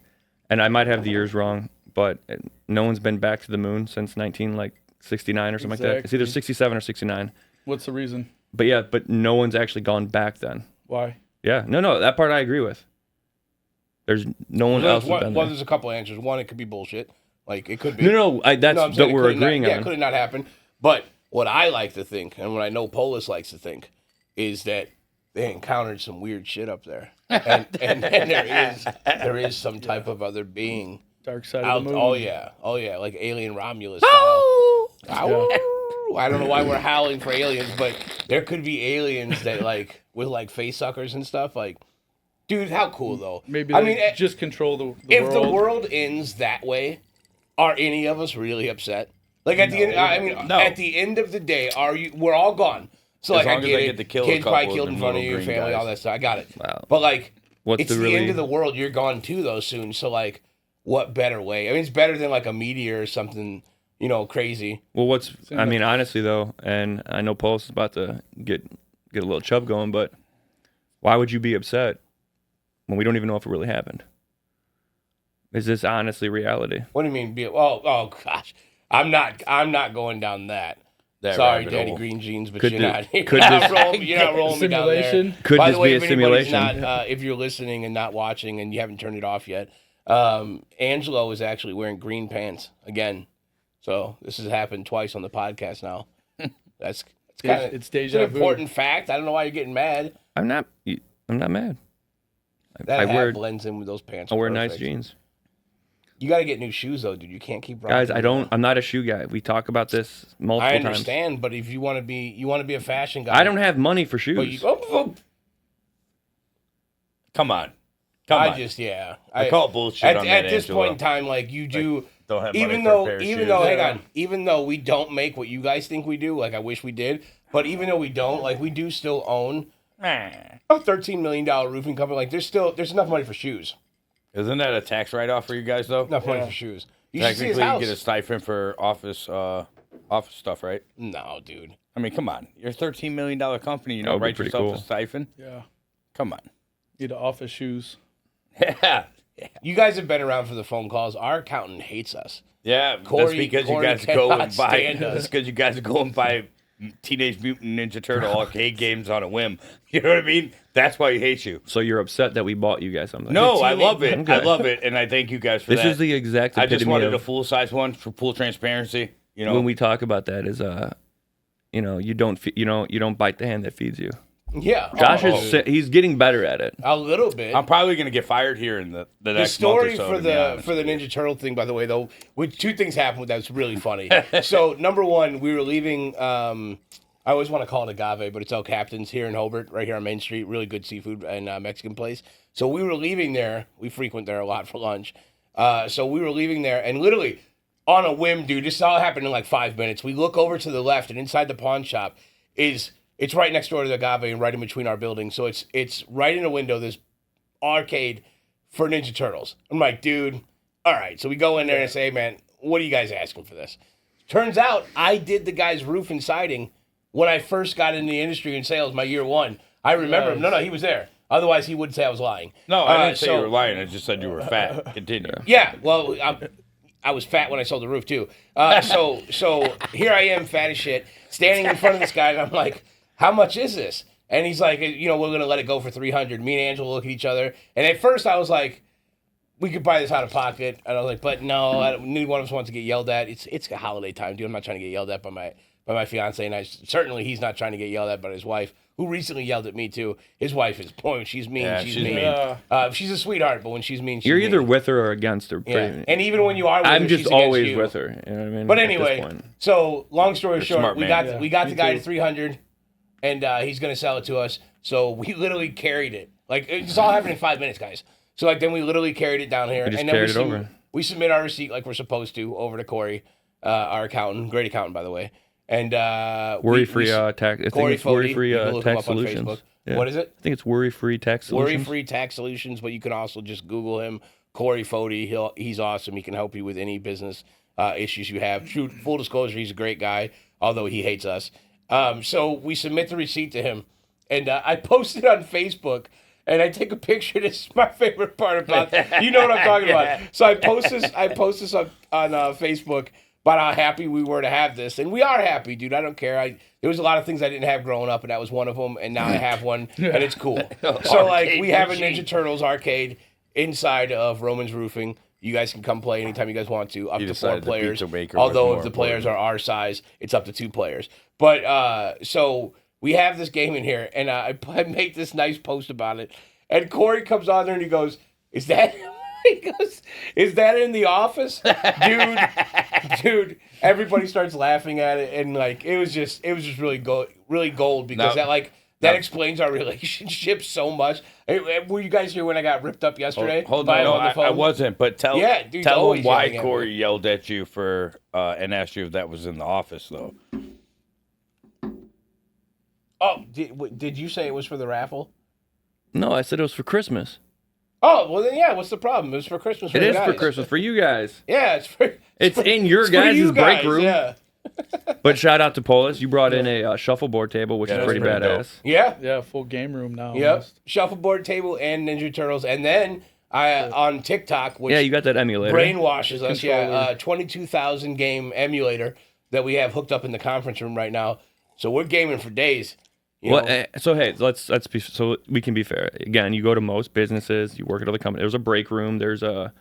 [SPEAKER 4] and I might have the years wrong, but no one's been back to the moon since 1969 or something like that. It's either 67 or 69.
[SPEAKER 3] What's the reason?
[SPEAKER 4] But no one's actually gone back then.
[SPEAKER 3] Why?
[SPEAKER 4] Yeah, no, that part I agree with. There's no one else has been there.
[SPEAKER 1] There's a couple answers. One, it could be bullshit. Like, it could be.
[SPEAKER 4] That's what we're agreeing on.
[SPEAKER 1] Yeah, it could have not happened. But what I like to think, and what I know Polus likes to think, is that they encountered some weird shit up there, and there is some type of other being.
[SPEAKER 3] Dark side of the moon.
[SPEAKER 1] Oh yeah, like Alien Romulus style. I don't know why we're howling for aliens, but there could be aliens that like with like face suckers and stuff. Like, dude, how cool though?
[SPEAKER 3] Maybe they just control the world.
[SPEAKER 1] If the world ends that way, are any of us really upset? Like at the end, at the end of the day, we're all gone. So like, I get it. Kids probably killed in front of you, family, all that stuff. I got it. Wow. But like, it's the end of the world. You're gone too, though, soon. So like, what better way? I mean, it's better than like a meteor or something, crazy.
[SPEAKER 4] Well, honestly though, and I know Polus is about to get a little chub going, but why would you be upset when we don't even know if it really happened? Is this honestly reality?
[SPEAKER 1] What do you mean? Oh gosh. I'm not going down that. Sorry, Daddy Green Jeans, but you're not rolling me down there.
[SPEAKER 4] Could
[SPEAKER 1] By
[SPEAKER 4] this
[SPEAKER 1] the way,
[SPEAKER 4] be a
[SPEAKER 1] if
[SPEAKER 4] simulation?
[SPEAKER 1] If you're listening and not watching and you haven't turned it off yet, Angelo is actually wearing green pants again. So this has happened twice on the podcast now. That's kind of
[SPEAKER 3] it's an
[SPEAKER 1] important fact. I don't know why you're getting mad.
[SPEAKER 4] I'm not mad.
[SPEAKER 1] That hat blends in with those pants.
[SPEAKER 4] I wear nice jeans.
[SPEAKER 1] You got to get new shoes, though, dude. You can't keep running.
[SPEAKER 4] Guys, I'm not a shoe guy. We talk about this multiple times.
[SPEAKER 1] I understand, but if you want to be a fashion guy.
[SPEAKER 4] I don't have money for shoes.
[SPEAKER 2] Come on.
[SPEAKER 1] I
[SPEAKER 2] call bullshit on that,
[SPEAKER 1] at this point in time, like you do. Don't have money even though we don't make what you guys think we do, like I wish we did, but even though we don't, like we do still own a $13 million roofing company. Like there's enough money for shoes.
[SPEAKER 2] Isn't that a tax write-off for you guys, though?
[SPEAKER 1] Enough money for shoes.
[SPEAKER 2] Technically, you get a stipend for office stuff, right?
[SPEAKER 1] No, dude.
[SPEAKER 2] I mean, come on. You're a $13 million company. Write yourself a stipend?
[SPEAKER 3] Yeah.
[SPEAKER 2] Come on.
[SPEAKER 3] Need office shoes.
[SPEAKER 2] Yeah.
[SPEAKER 1] You guys have been around for the phone calls. Our accountant hates us.
[SPEAKER 2] Yeah, that's because you guys go and buy. That's because you guys go and buy Teenage Mutant Ninja Turtle arcade games on a whim. You know what I mean? That's why he hates you.
[SPEAKER 4] So you're upset that we bought you guys something?
[SPEAKER 2] No, I love it. Okay. I love it, and I thank you guys for that.
[SPEAKER 4] This is the exact
[SPEAKER 2] I just wanted a full-size one for full transparency.
[SPEAKER 4] When we talk about that is, you don't bite the hand that feeds you.
[SPEAKER 1] Yeah.
[SPEAKER 4] Josh he's getting better at it.
[SPEAKER 1] A little bit.
[SPEAKER 2] I'm probably going to get fired here in the next
[SPEAKER 1] story
[SPEAKER 2] month or so,
[SPEAKER 1] for the Ninja Turtle thing, by the way, though, two things happened that's really funny. So, number one, we were leaving I always want to call it Agave, but it's El Captain's here in Hobart, right here on Main Street. Really good seafood and Mexican place. So we were leaving there. We frequent there a lot for lunch. So we were leaving there, and literally on a whim, dude, this all happened in like 5 minutes. We look over to the left, and inside the pawn shop it's right next door to the Agave and right in between our buildings. So it's right in a window, this arcade for Ninja Turtles. I'm like, dude, all right. So we go in there and say, hey, man, what are you guys asking for this? Turns out I did the guy's roof and siding when I first got in the industry in sales, my year one. I remember him. No, he was there. Otherwise, he would say I was lying.
[SPEAKER 2] No, I didn't say you were lying. I just said you were fat. Continue.
[SPEAKER 1] Yeah, well, I was fat when I sold the roof, too. So here I am, fat as shit, standing in front of this guy, and I'm like, how much is this? And he's like, we're going to let it go for $300. Me and Angelo look at each other. And at first, I was like, we could buy this out of pocket. And I was like, but no, neither one of us wants to get yelled at. It's a holiday time, dude. I'm not trying to get yelled at by my fiance, and certainly he's not trying to get yelled at by his wife, who recently yelled at me too. His wife is when she's mean, she's mean. She's a sweetheart, but when she's mean, she's
[SPEAKER 4] You're
[SPEAKER 1] mean.
[SPEAKER 4] either with her or against her.
[SPEAKER 1] Yeah. And even when you are with
[SPEAKER 4] I'm
[SPEAKER 1] her,
[SPEAKER 4] just
[SPEAKER 1] she's
[SPEAKER 4] always
[SPEAKER 1] against you.
[SPEAKER 4] with her. You know what I mean?
[SPEAKER 1] But
[SPEAKER 4] At this
[SPEAKER 1] anyway,
[SPEAKER 4] point.
[SPEAKER 1] so long story short,
[SPEAKER 2] smart
[SPEAKER 1] we
[SPEAKER 2] man.
[SPEAKER 1] got the guy to $300, and he's gonna sell it to us. So we literally carried it. Like it's all happened in 5 minutes, guys. So like then we literally carried it down here,
[SPEAKER 4] We just
[SPEAKER 1] and then
[SPEAKER 4] carried it over.
[SPEAKER 1] we submit our receipt like we're supposed to over to Corey, our accountant, great accountant by the way. And
[SPEAKER 4] Worry-free tax. I think
[SPEAKER 1] Corey
[SPEAKER 4] it's
[SPEAKER 1] Fody,
[SPEAKER 4] worry-free
[SPEAKER 1] you can look him
[SPEAKER 4] tax
[SPEAKER 1] up on
[SPEAKER 4] solutions.
[SPEAKER 1] Facebook.
[SPEAKER 4] Yeah.
[SPEAKER 1] What is it?
[SPEAKER 4] I think it's worry-free tax solutions.
[SPEAKER 1] Worry-free tax solutions, but you can also just Google him, Corey Fody. He's awesome. He can help you with any business issues you have. Full disclosure, he's a great guy, although he hates us. So we submit the receipt to him, and I post it on Facebook. And I take a picture. This is my favorite part about you know what I'm talking about. So I post this on Facebook about how happy we were to have this, and we are happy, dude. I don't care. There was a lot of things I didn't have growing up, and that was one of them. And now I have one, and it's cool. So like we have a Ninja Turtles arcade inside of Roman's Roofing. You guys can come play anytime you guys want to, up to 4 players. Although if the players are our size, it's up to 2 players. But so we have this game in here, and I make this nice post about it. And Corey comes on there and he goes, "Is that?" He goes, "Is that in the office, dude?" Everybody starts laughing at it, and like it was just really gold because that explains our relationship so much. Were you guys here when I got ripped up yesterday?
[SPEAKER 2] Hold on, no, I wasn't. But tell him why Corey yelled at you for and asked you if that was in the office, though.
[SPEAKER 1] Oh, did you say it was for the raffle?
[SPEAKER 4] No, I said it was for Christmas.
[SPEAKER 1] Oh, well then, yeah. What's the problem? It was for Christmas. For
[SPEAKER 4] It is
[SPEAKER 1] guys.
[SPEAKER 4] for Christmas for you guys.
[SPEAKER 1] Yeah,
[SPEAKER 4] It's in your
[SPEAKER 1] for
[SPEAKER 4] guys'
[SPEAKER 1] you
[SPEAKER 4] break
[SPEAKER 1] guys,
[SPEAKER 4] room.
[SPEAKER 1] Yeah.
[SPEAKER 4] But shout out to Polus. You brought in a shuffleboard table, which is pretty badass.
[SPEAKER 1] Yeah.
[SPEAKER 3] Yeah, full game room now.
[SPEAKER 1] Yep.
[SPEAKER 3] Almost.
[SPEAKER 1] Shuffleboard table and Ninja Turtles, and then on TikTok, which
[SPEAKER 4] Yeah, you got that emulator.
[SPEAKER 1] brainwashes us. Yeah, 22,000 game emulator that we have hooked up in the conference room right now. So we're gaming for days.
[SPEAKER 4] So hey, let's be so we can be fair. Again, you go to most businesses, you work at other companies. There's a break room. There's a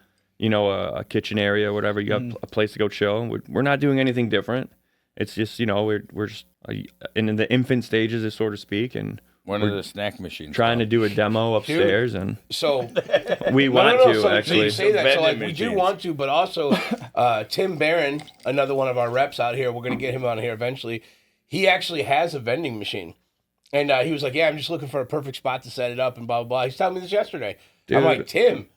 [SPEAKER 4] kitchen area, whatever. You got a place to go chill. We're not doing anything different. It's just we're just in the infant stages, so to speak, and
[SPEAKER 2] one of the snack machines.
[SPEAKER 4] Trying to do a demo upstairs, and
[SPEAKER 1] so
[SPEAKER 4] we want to
[SPEAKER 1] so
[SPEAKER 4] actually.
[SPEAKER 1] you say that, so like we
[SPEAKER 2] machines.
[SPEAKER 1] do want to, but also Tim Barron, another one of our reps out here, we're gonna get him on here eventually. He actually has a vending machine. And he was like, "Yeah, I'm just looking for a perfect spot to set it up," and blah, blah, blah. He's telling me this yesterday.
[SPEAKER 4] Dude.
[SPEAKER 1] I'm like, "Tim,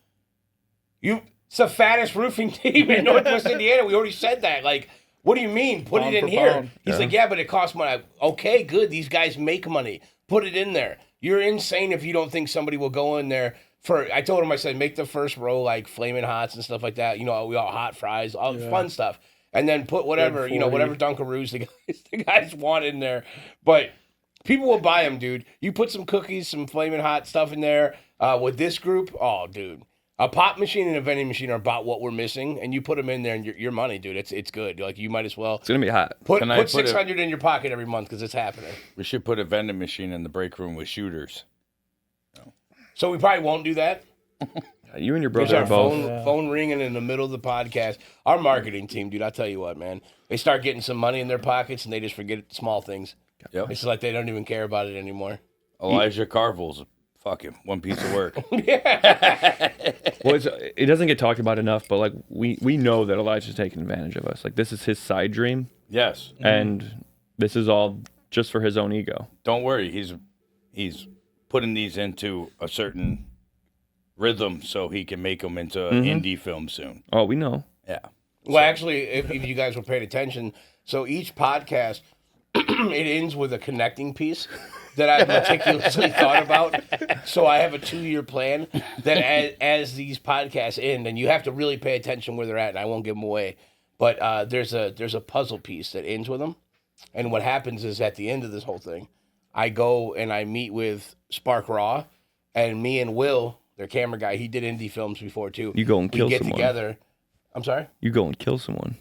[SPEAKER 1] it's the fattest roofing team in Northwest Indiana. We already said that. Like, what do you mean? Put
[SPEAKER 3] Pound
[SPEAKER 1] it in
[SPEAKER 3] for
[SPEAKER 1] here."
[SPEAKER 3] pound.
[SPEAKER 1] He's like, "Yeah, but it costs money." Okay, good. These guys make money. Put it in there. You're insane if you don't think somebody will go in there for. I told him, I said, make the first row like Flamin' Hots and stuff like that. We all hot fries, all fun stuff. And then put whatever, whatever Dunkaroos the guys want in there. But people will buy them, dude. You put some cookies, some Flamin' Hot stuff in there with this group. Oh, dude. A pop machine and a vending machine are about what we're missing, and you put them in there, and your money, dude. It's good. Like you might as well.
[SPEAKER 4] It's gonna be hot.
[SPEAKER 1] Put $600 in your pocket every month because it's happening.
[SPEAKER 2] We should put a vending machine in the break room with shooters.
[SPEAKER 1] So we probably won't do that.
[SPEAKER 4] You and your
[SPEAKER 1] There's
[SPEAKER 4] brother
[SPEAKER 1] our
[SPEAKER 4] are both.
[SPEAKER 1] phone ringing in the middle of the podcast. Our marketing team, dude. I'll tell you what, man. They start getting some money in their pockets, and they just forget small things.
[SPEAKER 2] Yep.
[SPEAKER 1] It's like they don't even care about it anymore.
[SPEAKER 2] Elijah Carvel's fucking one piece of work.
[SPEAKER 4] Well, it doesn't get talked about enough, but like we know that Elijah's taking advantage of us. Like this is his side dream,
[SPEAKER 2] Yes.
[SPEAKER 4] and this is all just for his own ego.
[SPEAKER 2] Don't worry, he's putting these into a certain rhythm so he can make them into an indie film soon.
[SPEAKER 4] Oh, we know.
[SPEAKER 2] Yeah.
[SPEAKER 1] Well, actually, if you guys were paying attention, so each podcast, it ends with a connecting piece that I've meticulously thought about. So I have a 2-year plan that as these podcasts end, and you have to really pay attention where they're at, and I won't give them away, but there's a puzzle piece that ends with them. And what happens is at the end of this whole thing, I go and I meet with Spark Raw, and me and Will, their camera guy, he did indie films before too.
[SPEAKER 4] You go and kill
[SPEAKER 1] we get
[SPEAKER 4] someone.
[SPEAKER 1] together. I'm sorry?
[SPEAKER 4] You go and kill someone.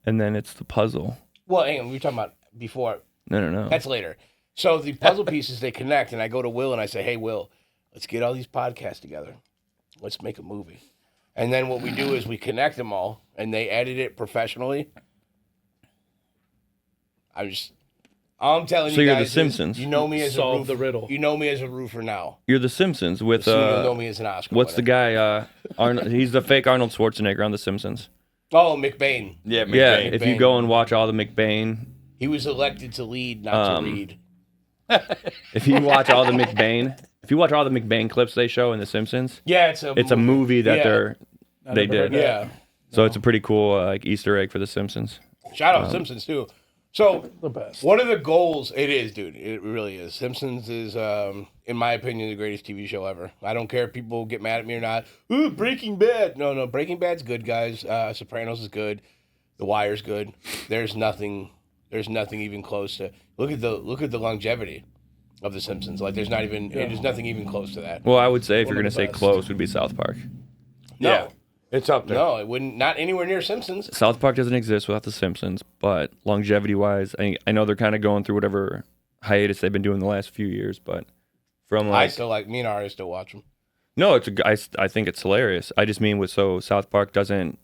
[SPEAKER 4] And then it's the puzzle.
[SPEAKER 1] Well, hang on, we were talking about before.
[SPEAKER 4] No.
[SPEAKER 1] That's later. So the puzzle pieces, they connect, and I go to Will and I say, hey, Will, let's get all these podcasts together. Let's make a movie. And then what we do is we connect them all, and they edit it professionally. All I'm telling
[SPEAKER 4] So
[SPEAKER 1] you
[SPEAKER 4] you're
[SPEAKER 1] guys
[SPEAKER 4] The Simpsons.
[SPEAKER 1] is, you know me as
[SPEAKER 3] Solve
[SPEAKER 1] a roofer.
[SPEAKER 3] the riddle.
[SPEAKER 1] You know me as a roofer now.
[SPEAKER 4] You're the Simpsons with
[SPEAKER 1] Soon you'll know me as an Oscar
[SPEAKER 4] what's the
[SPEAKER 1] winner.
[SPEAKER 4] guy Arnold, he's the fake Arnold Schwarzenegger on The Simpsons.
[SPEAKER 1] Oh, McBain.
[SPEAKER 2] Yeah,
[SPEAKER 4] Yeah,
[SPEAKER 2] McBain.
[SPEAKER 4] if you go and watch all the McBain,
[SPEAKER 1] He was elected to lead, not to read.
[SPEAKER 4] if you watch all the McBain clips they show in The Simpsons,
[SPEAKER 1] Yeah,
[SPEAKER 4] it's a movie that
[SPEAKER 1] Yeah.
[SPEAKER 4] they
[SPEAKER 3] never heard
[SPEAKER 4] did.
[SPEAKER 3] that.
[SPEAKER 1] Yeah.
[SPEAKER 4] So it's a pretty cool like Easter egg for The Simpsons.
[SPEAKER 1] Shout out Simpsons, too. So,
[SPEAKER 3] The best.
[SPEAKER 1] what are the goals? It is, dude. It really is. Simpsons is, in my opinion, the greatest TV show ever. I don't care if people get mad at me or not. Ooh, Breaking Bad. No, Breaking Bad's good, guys. Sopranos is good. The Wire's good. There's nothing even close to. Look at the longevity of the Simpsons. Like, there's nothing even close to that.
[SPEAKER 4] Well, I would say if you're
[SPEAKER 3] One
[SPEAKER 4] gonna
[SPEAKER 3] of the
[SPEAKER 4] say
[SPEAKER 3] best.
[SPEAKER 4] close, would be South Park.
[SPEAKER 1] No,
[SPEAKER 2] Yeah, it's up there.
[SPEAKER 1] no, it wouldn't. Not anywhere near Simpsons.
[SPEAKER 4] South Park doesn't exist without The Simpsons, but longevity-wise, I know they're kind of going through whatever hiatus they've been doing the last few years, but from
[SPEAKER 1] I
[SPEAKER 4] like
[SPEAKER 1] still like. Me and Ari still watch them.
[SPEAKER 4] no, I think it's hilarious. I just mean South Park doesn't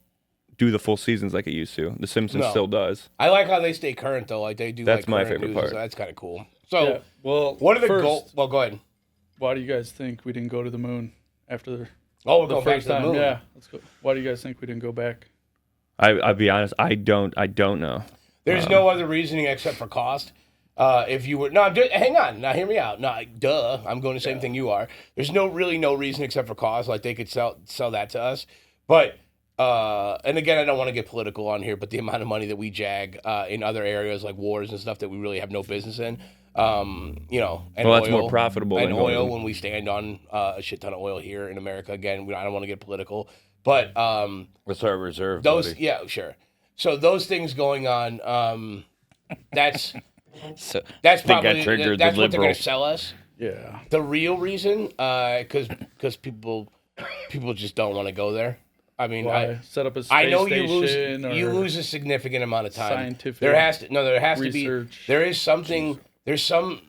[SPEAKER 4] do the full seasons like it used to. The Simpsons
[SPEAKER 1] No.
[SPEAKER 4] still does.
[SPEAKER 1] I like how they stay current though. Like they do.
[SPEAKER 4] That's
[SPEAKER 1] like,
[SPEAKER 4] my
[SPEAKER 1] current
[SPEAKER 4] favorite
[SPEAKER 1] news.
[SPEAKER 4] part.
[SPEAKER 1] That's kind of cool. So,
[SPEAKER 3] Yeah. Well,
[SPEAKER 1] what are the
[SPEAKER 3] first,
[SPEAKER 1] goals? Well, go ahead.
[SPEAKER 3] Why do you guys think we didn't go to the moon after
[SPEAKER 1] Oh, we're
[SPEAKER 3] the
[SPEAKER 1] going back
[SPEAKER 3] first
[SPEAKER 1] to the
[SPEAKER 3] time?
[SPEAKER 1] moon.
[SPEAKER 3] Yeah, let's go. Why do you guys think we didn't go back?
[SPEAKER 4] I'll be honest, I don't know.
[SPEAKER 1] There's no other reasoning except for cost. If you were hang on, now hear me out. No, duh, I'm going the same thing you are. There's no reason except for cost. Like they could sell that to us, but and again, I don't want to get political on here, but the amount of money that we jag in other areas like wars and stuff that we really have no business in, and
[SPEAKER 4] That's
[SPEAKER 1] oil,
[SPEAKER 4] more profitable
[SPEAKER 1] and
[SPEAKER 4] than going
[SPEAKER 1] oil
[SPEAKER 4] to-
[SPEAKER 1] when we stand on a shit ton of oil here in America. Again, I don't want to get political, but
[SPEAKER 2] What's our reserve,
[SPEAKER 1] those
[SPEAKER 2] buddy?
[SPEAKER 1] yeah, sure. So those things going on, that's
[SPEAKER 2] So,
[SPEAKER 1] that's
[SPEAKER 2] I think
[SPEAKER 1] probably
[SPEAKER 2] I triggered
[SPEAKER 1] that's
[SPEAKER 2] the
[SPEAKER 1] what they're going
[SPEAKER 2] liberal.
[SPEAKER 1] to sell us.
[SPEAKER 3] Yeah.
[SPEAKER 1] The real reason, because people just don't want to go there. I mean,
[SPEAKER 3] Why? Set up a space
[SPEAKER 1] I know
[SPEAKER 3] station
[SPEAKER 1] you
[SPEAKER 3] or
[SPEAKER 1] lose a significant amount of time.
[SPEAKER 3] scientific
[SPEAKER 1] There has to
[SPEAKER 3] research.
[SPEAKER 1] be. There is something. There's some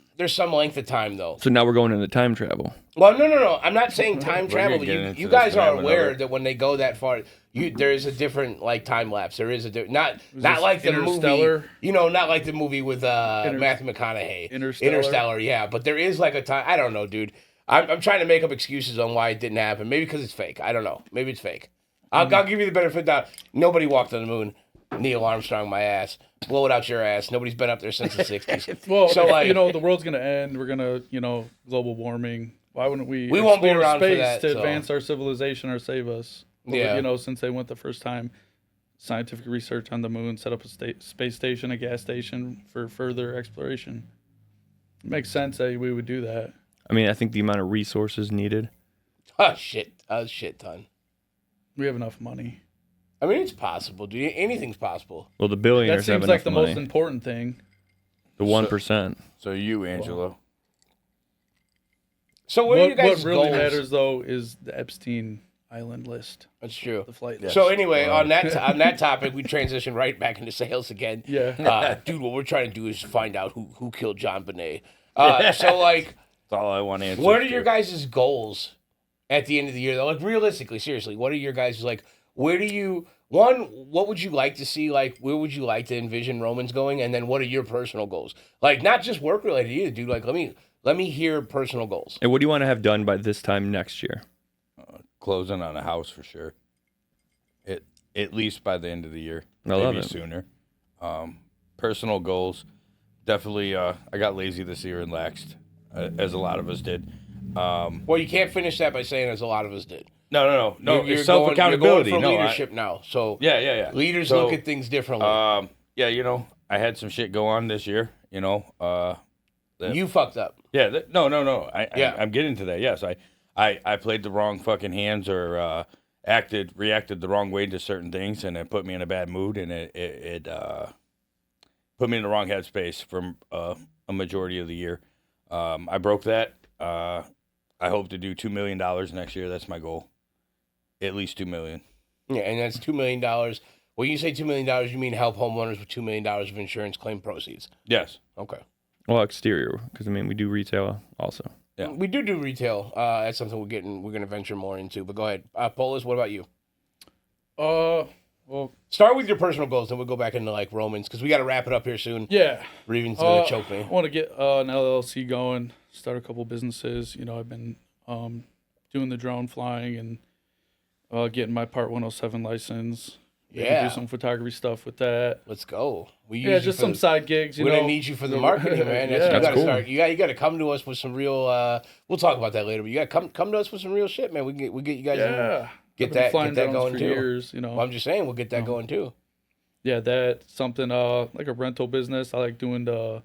[SPEAKER 1] length of time though.
[SPEAKER 4] So now we're going into time travel.
[SPEAKER 1] Well, no. I'm not saying time
[SPEAKER 2] We're
[SPEAKER 1] travel.
[SPEAKER 2] gonna
[SPEAKER 1] But
[SPEAKER 2] get into
[SPEAKER 1] you
[SPEAKER 2] this
[SPEAKER 1] guys
[SPEAKER 2] when I
[SPEAKER 1] are
[SPEAKER 2] have
[SPEAKER 1] aware
[SPEAKER 2] another-
[SPEAKER 1] that when they go that far, there is a different like time lapse. There is not
[SPEAKER 3] this
[SPEAKER 1] like the movie.
[SPEAKER 3] Interstellar?
[SPEAKER 1] Not like the movie with Matthew McConaughey.
[SPEAKER 3] Interstellar?
[SPEAKER 1] Yeah. But there is like a time. I don't know, dude. I'm trying to make up excuses on why it didn't happen. Maybe because it's fake. I don't know. Maybe it's fake. I'll give you the benefit of the doubt. Nobody walked on the moon. Neil Armstrong, my ass. Blow it out your ass. Nobody's been up there since the 60s.
[SPEAKER 3] Well,
[SPEAKER 1] So, like-
[SPEAKER 3] the world's gonna end. We're gonna, global warming. Why wouldn't we?
[SPEAKER 1] We won't be
[SPEAKER 3] explore
[SPEAKER 1] around for
[SPEAKER 3] space
[SPEAKER 1] that,
[SPEAKER 3] to
[SPEAKER 1] so.
[SPEAKER 3] advance our civilization or save us.
[SPEAKER 1] Yeah.
[SPEAKER 3] Since they went the first time, scientific research on the moon, set up a space station, a gas station for further exploration. It makes sense that we would do that.
[SPEAKER 4] I mean, I think the amount of resources needed.
[SPEAKER 1] A shit ton.
[SPEAKER 3] We have enough money.
[SPEAKER 1] I mean, it's possible, dude. Anything's possible.
[SPEAKER 4] Well, the
[SPEAKER 3] That
[SPEAKER 4] billionaires have
[SPEAKER 3] seems like
[SPEAKER 4] enough
[SPEAKER 3] the
[SPEAKER 4] money.
[SPEAKER 3] most important thing.
[SPEAKER 4] The 1%.
[SPEAKER 2] So you, Angelo.
[SPEAKER 1] So what are you guys'
[SPEAKER 3] What really
[SPEAKER 1] goals?
[SPEAKER 3] matters though is the Epstein Island list,
[SPEAKER 1] That's true.
[SPEAKER 3] the flight list.
[SPEAKER 1] So anyway, on that topic, we transition right back into sales again.
[SPEAKER 3] Yeah.
[SPEAKER 1] Dude, what we're trying to do is find out who killed John Bonet. So like,
[SPEAKER 2] That's all I want to answer.
[SPEAKER 1] what are your guys' goals at the end of the year? Though, like realistically, seriously, what are your guys' like? Where do you what would you like to see? Like, where would you like to envision Romans going? And then what are your personal goals? Like, not just work related either, dude. Like, let me hear personal goals.
[SPEAKER 4] And what do you want to have done by this time next year?
[SPEAKER 2] Closing on a house for sure. At least by the end of the year.
[SPEAKER 4] I love
[SPEAKER 2] Maybe
[SPEAKER 4] it.
[SPEAKER 2] sooner. Personal goals. definitely. I got lazy this year and laxed, as a lot of us did.
[SPEAKER 1] Well, you can't finish that by saying as a lot of us did.
[SPEAKER 2] No.
[SPEAKER 1] You're
[SPEAKER 2] It's self accountability.
[SPEAKER 1] You're going for
[SPEAKER 2] No,
[SPEAKER 1] leadership now. So
[SPEAKER 2] yeah.
[SPEAKER 1] leaders
[SPEAKER 2] So,
[SPEAKER 1] look at things differently.
[SPEAKER 2] Yeah, you know, I had some shit go on this year. You know,
[SPEAKER 1] You fucked up.
[SPEAKER 2] yeah. No.
[SPEAKER 1] Yeah.
[SPEAKER 2] I'm getting to that. Yes, I played the wrong fucking hands or reacted the wrong way to certain things, and it put me in a bad mood, and it put me in the wrong headspace for a majority of the year. I broke that. I hope to do $2 million next year. That's my goal. At least $2 million.
[SPEAKER 1] Yeah, and that's $2 million. When you say $2 million, you mean help homeowners with $2 million of insurance claim proceeds.
[SPEAKER 2] Yes.
[SPEAKER 1] Okay.
[SPEAKER 4] Well, exterior, because I mean we do retail also.
[SPEAKER 2] Yeah.
[SPEAKER 1] We do retail. That's something we're going to venture more into. But go ahead, Polus. What about you?
[SPEAKER 3] Well,
[SPEAKER 1] Start with your personal goals, then we'll go back into like Romans because we got to wrap it up here soon.
[SPEAKER 3] yeah.
[SPEAKER 1] Reven's gonna choke me.
[SPEAKER 3] I want to get an LLC going, start a couple businesses. You know, I've been doing the drone flying and getting my Part 107 license. Maybe
[SPEAKER 1] Yeah.
[SPEAKER 3] do some photography stuff with that.
[SPEAKER 1] Let's go. We
[SPEAKER 3] Yeah, just some side gigs.
[SPEAKER 1] We're gonna need you for the marketing, man.
[SPEAKER 3] Yeah.
[SPEAKER 1] You
[SPEAKER 4] That's
[SPEAKER 1] gotta
[SPEAKER 4] cool.
[SPEAKER 1] start. You got to come to us with some real. We'll talk about that later. But you got to come to us with some real shit, man. We get you guys.
[SPEAKER 3] Yeah.
[SPEAKER 1] Get
[SPEAKER 3] I've been
[SPEAKER 1] that
[SPEAKER 3] flying drones
[SPEAKER 1] going
[SPEAKER 3] for
[SPEAKER 1] too.
[SPEAKER 3] years, you know.
[SPEAKER 1] Well, I'm just saying we'll get that going too.
[SPEAKER 3] Yeah, that's something like a rental business. I like doing the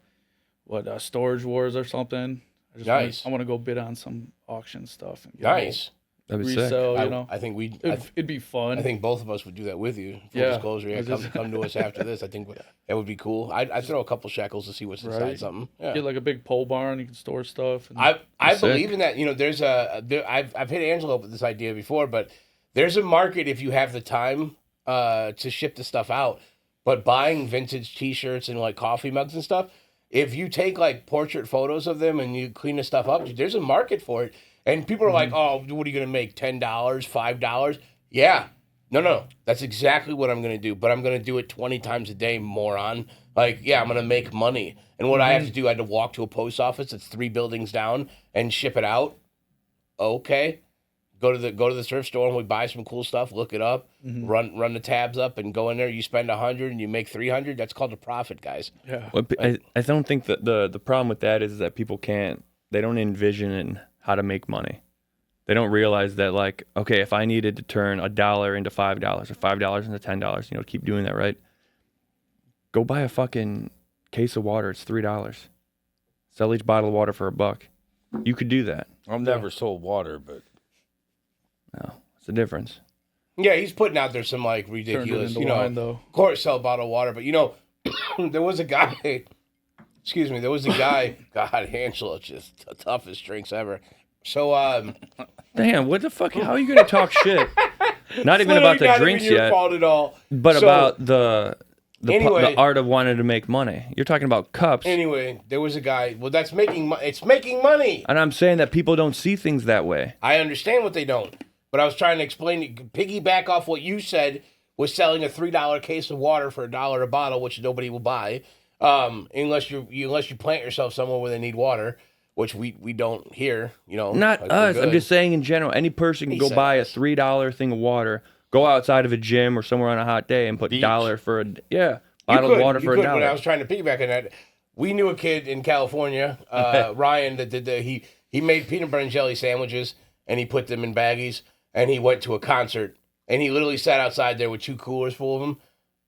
[SPEAKER 3] storage wars or something.
[SPEAKER 1] Nice.
[SPEAKER 3] I want to go bid on some auction stuff. And
[SPEAKER 1] Nice.
[SPEAKER 4] That'd be sick.
[SPEAKER 3] resell. You know,
[SPEAKER 1] I think we.
[SPEAKER 3] it'd be fun.
[SPEAKER 1] I think both of us would do that with you. Full
[SPEAKER 3] Yeah.
[SPEAKER 1] disclosure. Yeah, come to us after this. I think that would be cool. I'd throw a couple shekels to see what's inside
[SPEAKER 3] Right.
[SPEAKER 1] something. Yeah.
[SPEAKER 3] Get like a big pole barn. You can store stuff. And
[SPEAKER 1] I
[SPEAKER 4] Sick.
[SPEAKER 1] believe in that. You know, there's I've hit Angelo with this idea before, but there's a market if you have the time to ship the stuff out. But buying vintage T-shirts and like coffee mugs and stuff, if you take like portrait photos of them and you clean the stuff up, there's a market for it. And people are like, "Oh, what are you gonna make? $10, $5?" Yeah, no, that's exactly what I'm gonna do. But I'm gonna do it 20 times a day, moron. Like, yeah, I'm gonna make money. And what I have to do, I had to walk to a post office that's 3 buildings down and ship it out. Okay, go to the thrift store and we buy some cool stuff. Look it up, run the tabs up, and go in there. You spend 100 and you make 300. That's called a profit, guys.
[SPEAKER 3] yeah.
[SPEAKER 4] Well, I don't think that the problem with that is that people they don't envision how to make money. They don't realize that, like, okay, if I needed to turn $1 into $5 or $5 into $10, you know, keep doing that, right? Go buy a fucking case of water. It's $3. Sell each bottle of water for $1. You could do that.
[SPEAKER 2] I've never sold water, but
[SPEAKER 4] No, it's the difference.
[SPEAKER 1] Yeah, he's putting out there some like
[SPEAKER 3] Turned it
[SPEAKER 1] ridiculous,
[SPEAKER 3] into
[SPEAKER 1] you know,
[SPEAKER 3] wine, though.
[SPEAKER 1] of course, sell a bottle of water, but you know, there was a guy. Excuse me, there was a guy. God, Angelo, just the toughest drinks ever. So,
[SPEAKER 4] Damn, what the fuck? How are you gonna talk shit? Not even about the
[SPEAKER 1] not
[SPEAKER 4] drinks
[SPEAKER 1] even your
[SPEAKER 4] yet,
[SPEAKER 1] fault at all.
[SPEAKER 4] but
[SPEAKER 1] So,
[SPEAKER 4] about the
[SPEAKER 1] Anyway.
[SPEAKER 4] the art of wanting to make money. You're talking about cups,
[SPEAKER 1] Anyway, there was a guy. Well, that's making money. It's making money.
[SPEAKER 4] and I'm saying that people don't see things that way.
[SPEAKER 1] I understand what they don't, but I was trying to explain. Piggyback off what you said was selling a $3 case of water for $1 a bottle, which nobody will buy, unless you plant yourself somewhere where they need water, which we don't here. You know,
[SPEAKER 4] Not
[SPEAKER 1] like, we're
[SPEAKER 4] us. I'm
[SPEAKER 1] good.
[SPEAKER 4] just saying in general. Any person can go
[SPEAKER 1] said
[SPEAKER 4] buy a
[SPEAKER 1] us.
[SPEAKER 4] $3 thing of water, go outside of a gym or somewhere on a hot day, and put
[SPEAKER 2] Beach.
[SPEAKER 4] $1 for a bottle
[SPEAKER 1] You
[SPEAKER 4] of water
[SPEAKER 1] could,
[SPEAKER 4] for
[SPEAKER 1] But I
[SPEAKER 4] $1.
[SPEAKER 1] was trying to piggyback on that. We knew a kid in California, Ryan, that did he made peanut butter and jelly sandwiches and he put them in baggies and he went to a concert and he literally sat outside there with 2 coolers full of them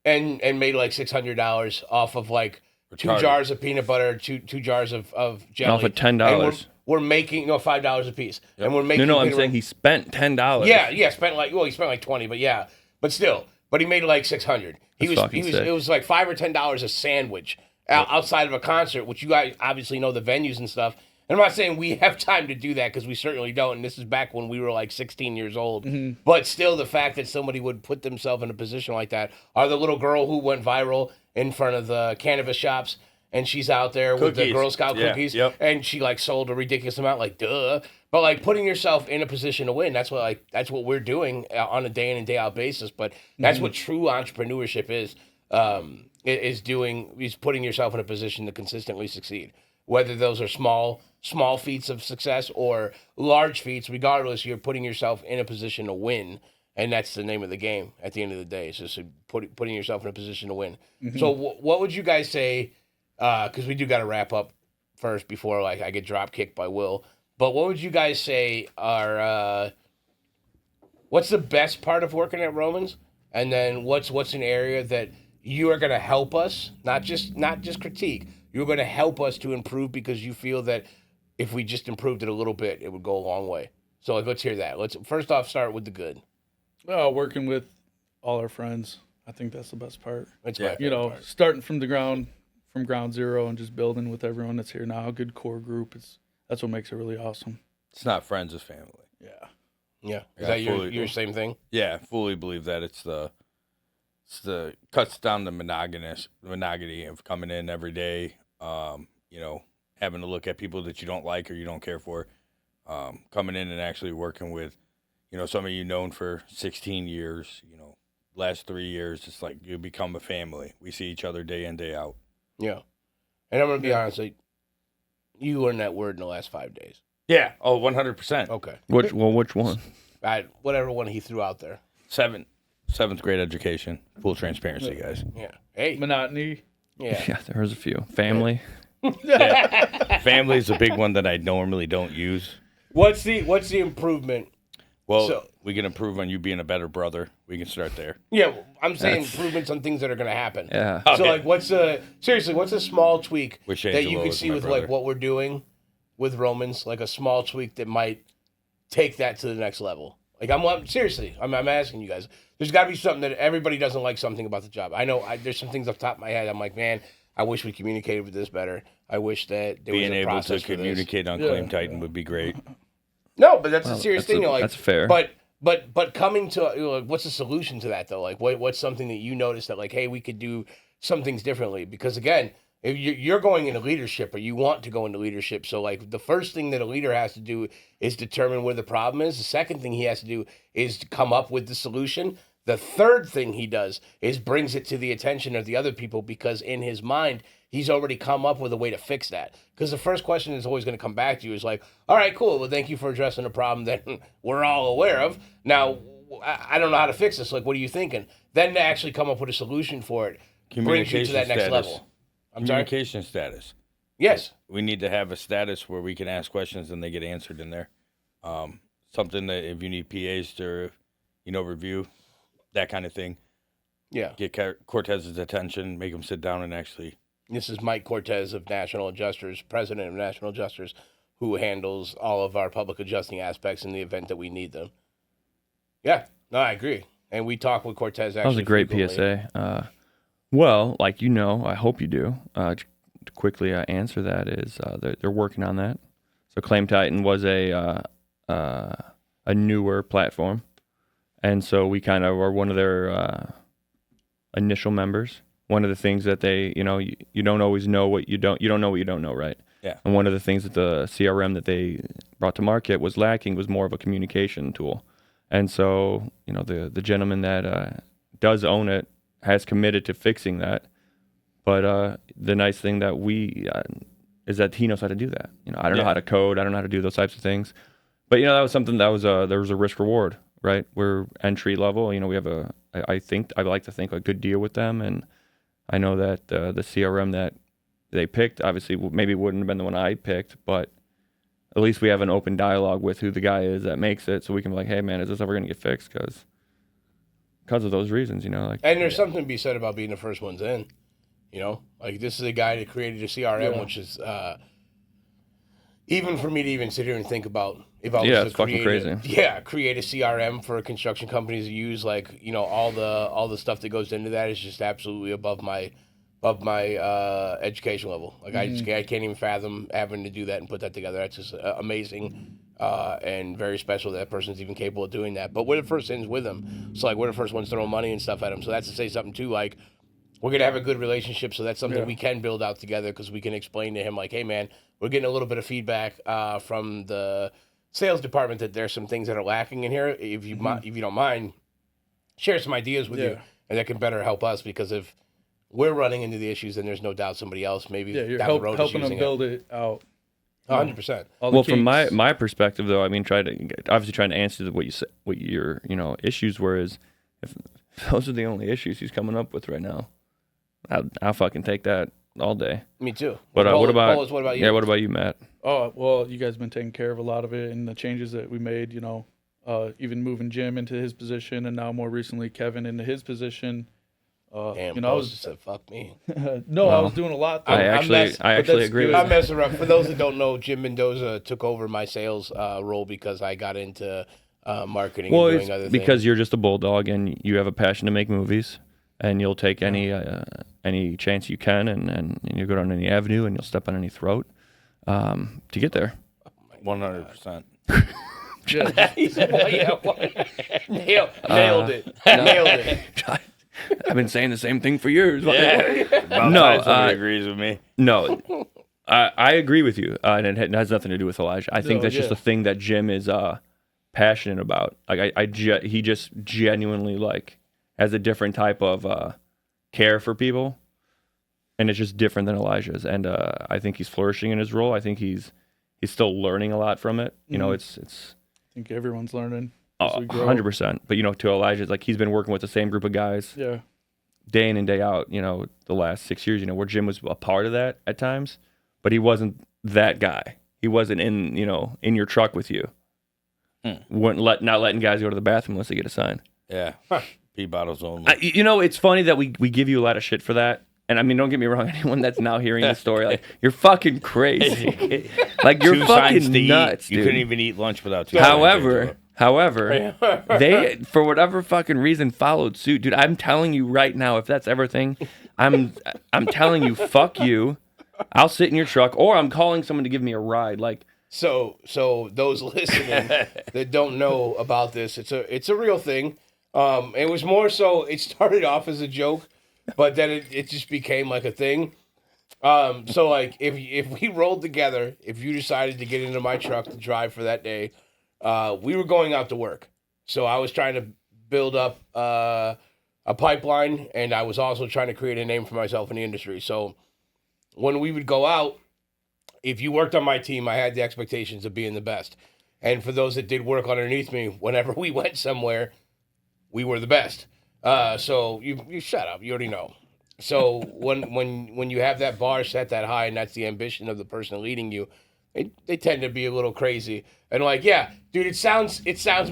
[SPEAKER 1] and made like $600 off of like 2
[SPEAKER 2] Retarded.
[SPEAKER 1] jars of peanut butter, two jars of jelly.
[SPEAKER 4] Off of $10.
[SPEAKER 1] And we're making $5 a piece, and we're making.
[SPEAKER 4] No, I'm
[SPEAKER 1] peanut-
[SPEAKER 4] saying he spent $10.
[SPEAKER 1] Yeah, he spent like 20, but yeah, but still, but he made like 600.
[SPEAKER 4] That's fucking sick.
[SPEAKER 1] It was like $5 or $10 a sandwich outside of a concert, which you guys obviously know the venues and stuff. And I'm not saying we have time to do that because we certainly don't. And this is back when we were like 16 years old. But still, the fact that somebody would put themselves in a position like that, or the little girl who went viral in front of the cannabis shops. And she's out there with the
[SPEAKER 2] Cookies.
[SPEAKER 1] Girl Scout
[SPEAKER 2] Yeah,
[SPEAKER 1] cookies,
[SPEAKER 2] yep.
[SPEAKER 1] and she like sold a ridiculous amount, like duh. But like putting yourself in a position to win, that's what we're doing on a day in and day out basis. But that's what true entrepreneurship is putting yourself in a position to consistently succeed. Whether those are small feats of success or large feats, regardless, you're putting yourself in a position to win. And that's the name of the game at the end of the day. It's just putting yourself in a position to win. So what would you guys say because we do got to wrap up first before like I get drop kicked by Will. But what would you guys say are what's the best part of working at Romans, and then what's an area that you are going to help us, not just critique. You're going to help us to improve because you feel that if we just improved it a little bit, it would go a long way. So like, let's hear that. Let's first off start with the good.
[SPEAKER 3] Well, working with all our friends, I think that's the best part.
[SPEAKER 1] That's
[SPEAKER 2] Yeah.
[SPEAKER 1] my
[SPEAKER 3] You know,
[SPEAKER 1] favorite part.
[SPEAKER 3] starting from ground zero, and just building with everyone that's here now. A good core group. That's what makes it really awesome.
[SPEAKER 2] It's not friends, it's family.
[SPEAKER 3] Yeah.
[SPEAKER 1] Yeah. Is
[SPEAKER 2] Yeah,
[SPEAKER 1] that your
[SPEAKER 2] fully-
[SPEAKER 1] same thing?
[SPEAKER 2] Yeah, fully believe that it's the cuts down the monogamy of coming in every day. You know, having to look at people that you don't like or you don't care for. Coming in and actually working with, you know, some of you known for 16 years. You know, last 3 years, it's like you become a family. We see each other day in, day out.
[SPEAKER 1] Yeah. And I'm going to be honest, like, you learned that word in the last 5 days.
[SPEAKER 2] Yeah. Oh, 100%.
[SPEAKER 1] Okay.
[SPEAKER 4] Which one?
[SPEAKER 1] Whatever one he threw out there.
[SPEAKER 2] Seventh grade education. Full transparency, guys.
[SPEAKER 1] Yeah. Hey.
[SPEAKER 3] Monotony.
[SPEAKER 1] Yeah.
[SPEAKER 4] Yeah, there's a few. Family.
[SPEAKER 2] Family is a big one that I normally don't use.
[SPEAKER 1] What's the improvement?
[SPEAKER 2] Well,
[SPEAKER 1] So-
[SPEAKER 2] we can improve on you being a better brother. We can start there.
[SPEAKER 1] Yeah, I'm saying improvements on things that are going to happen.
[SPEAKER 4] Yeah.
[SPEAKER 1] So
[SPEAKER 2] Okay.
[SPEAKER 1] like, what's a small tweak
[SPEAKER 2] Wish
[SPEAKER 1] that you
[SPEAKER 2] Angelo
[SPEAKER 1] can
[SPEAKER 2] was
[SPEAKER 1] see
[SPEAKER 2] my
[SPEAKER 1] with
[SPEAKER 2] brother.
[SPEAKER 1] like what we're doing with Romans, like a small tweak that might take that to the next level. Like seriously, I'm asking you guys. There's got to be something that everybody doesn't like something about the job. I know there's some things off the top of my head. I'm like, man, I wish we communicated with this better. I wish that there was
[SPEAKER 2] Being
[SPEAKER 1] a
[SPEAKER 2] able to
[SPEAKER 1] process for this.
[SPEAKER 2] communicate on Claim Titan would be great.
[SPEAKER 1] No, but that's a serious thing. Like
[SPEAKER 4] that's fair.
[SPEAKER 1] But coming to like, what's the solution to that though? Like, what's something that you notice that like, hey, we could do some things differently? Because again, if you're going into leadership or you want to go into leadership, so like the first thing that a leader has to do is determine where the problem is. The second thing he has to do is to come up with the solution. The third thing he does is brings it to the attention of the other people because in his mind, he's already come up with a way to fix that. Because the first question is always going to come back to you is like, all right, cool. Well, thank you for addressing a problem that we're all aware of. Now, I don't know how to fix this. Like, what are you thinking? Then to actually come up with a solution for it brings you to that next level. I'm sorry?
[SPEAKER 2] Communication status.
[SPEAKER 1] Yes.
[SPEAKER 2] We need to have a status where we can ask questions and they get answered in there. Something that if you need PAs to, review, that kind of thing.
[SPEAKER 1] Yeah.
[SPEAKER 2] Get Cortez's attention, make him sit down and actually.
[SPEAKER 1] This is Mike Cortez of National Adjusters, president of National Adjusters, who handles all of our public adjusting aspects in the event that we need them. Yeah, no, I agree. And we talk with Cortez actually.
[SPEAKER 4] That was a great
[SPEAKER 1] frequently.
[SPEAKER 4] PSA. Well, like I hope you do. To quickly answer that is they're working on that. So Claim Titan was a newer platform, and so we kind of are one of their initial members. One of the things that they, you don't always know what you don't know what you don't know, right?
[SPEAKER 2] Yeah.
[SPEAKER 4] And one of the things that the CRM that they brought to market was lacking was more of a communication tool. And so, the gentleman that does own it has committed to fixing that. But the nice thing that is that he knows how to do that. I don't know how to code. I don't know how to do those types of things. But that was something that was there was a risk reward, right? We're entry level. We have I like to think a good deal with them, and I know that the CRM that they picked obviously maybe wouldn't have been the one I picked, but at least we have an open dialogue with who the guy is that makes it, so we can be like, hey man, is this ever going to get fixed? Because of those reasons, And
[SPEAKER 1] there's something to be said about being the first ones in. Like this is a guy that created a CRM, which is even for me to even sit here and think about if I was
[SPEAKER 4] it's fucking crazy.
[SPEAKER 1] Create a CRM for construction companies to use, like all the stuff that goes into that is just absolutely above my education level. Like I can't even fathom having to do that and put that together. That's just amazing and very special that person's even capable of doing that. But we're the first ins with them, so like we're the first ones throwing money and stuff at them. So that's to say something too. Like we're gonna have a good relationship, so that's something we can build out together because we can explain to him like, hey man, we're getting a little bit of feedback from the sales department that there's some things that are lacking in here. If you don't mind, share some ideas with you, and that can better help us because if we're running into the issues, then there's no doubt somebody else maybe
[SPEAKER 3] you're
[SPEAKER 1] down the road
[SPEAKER 3] helping
[SPEAKER 1] is
[SPEAKER 3] them
[SPEAKER 1] using
[SPEAKER 3] build it out.
[SPEAKER 1] 100%.
[SPEAKER 4] Well, from my perspective, though, trying to answer what your issues were is if those are the only issues he's coming up with right now, I'll fucking take that all day.
[SPEAKER 1] Me too.
[SPEAKER 4] But what about
[SPEAKER 1] Polus, what about you?
[SPEAKER 4] Yeah, what about you, Matt?
[SPEAKER 3] Oh, well, you guys have been taking care of a lot of it and the changes that we made, even moving Jim into his position and now more recently Kevin into his position.
[SPEAKER 1] Damn,
[SPEAKER 3] I
[SPEAKER 1] Polus
[SPEAKER 3] was
[SPEAKER 1] said, fuck me.
[SPEAKER 3] no, I was doing a lot.
[SPEAKER 4] I actually agree with
[SPEAKER 1] I'm
[SPEAKER 4] you.
[SPEAKER 1] messing around. For those that don't know, Jim Mendoza took over my sales role because I got into marketing
[SPEAKER 4] Well,
[SPEAKER 1] and doing
[SPEAKER 4] it's
[SPEAKER 1] other things.
[SPEAKER 4] because you're just a bulldog and you have a passion to make movies, and you'll take any chance you can, and you go down any avenue, and you'll step on any throat to get there.
[SPEAKER 2] 100%.
[SPEAKER 1] Nailed it. Nailed it.
[SPEAKER 4] I've been saying the same thing for years.
[SPEAKER 2] About
[SPEAKER 4] No,
[SPEAKER 2] time somebody agrees with me.
[SPEAKER 4] No, I agree with you, and it has nothing to do with Elijah. I think
[SPEAKER 3] No,
[SPEAKER 4] that's just a thing that Jim is passionate about. Like he just genuinely like has a different type of care for people, and it's just different than Elijah's. And I think he's flourishing in his role. I think he's still learning a lot from it. You know, it's.
[SPEAKER 3] I think everyone's learning. as we grow.
[SPEAKER 4] 100%. But to Elijah's, like he's been working with the same group of guys.
[SPEAKER 3] Yeah.
[SPEAKER 4] Day in and day out, the last 6 years, where Jim was a part of that at times, but he wasn't that guy. He wasn't in your truck with you. Not letting guys go to the bathroom unless they get a sign.
[SPEAKER 2] Yeah. Pee bottles only.
[SPEAKER 4] It's funny that we give you a lot of shit for that. And I mean, don't get me wrong, anyone that's now hearing the story, like, you're fucking crazy. Like, you're
[SPEAKER 2] Two signs
[SPEAKER 4] fucking
[SPEAKER 2] to
[SPEAKER 4] nuts,
[SPEAKER 2] eat.
[SPEAKER 4] dude.
[SPEAKER 2] You couldn't even eat lunch without two signs.
[SPEAKER 4] However, they, for whatever fucking reason, followed suit. Dude, I'm telling you right now, if that's ever a thing, I'm telling you, fuck you. I'll sit in your truck, or I'm calling someone to give me a ride. Like,
[SPEAKER 1] So those listening that don't know about this, it's a real thing. It was more so, it started off as a joke, but then it just became like a thing. So like if we rolled together, if you decided to get into my truck to drive for that day, we were going out to work. So I was trying to build up a pipeline, and I was also trying to create a name for myself in the industry. So when we would go out, if you worked on my team, I had the expectations of being the best. And for those that did work underneath me, whenever we went somewhere, we were the best. So you shut up. You already know. So when you have that bar set that high, and that's the ambition of the person leading you, they tend to be a little crazy. And like, yeah, dude, it sounds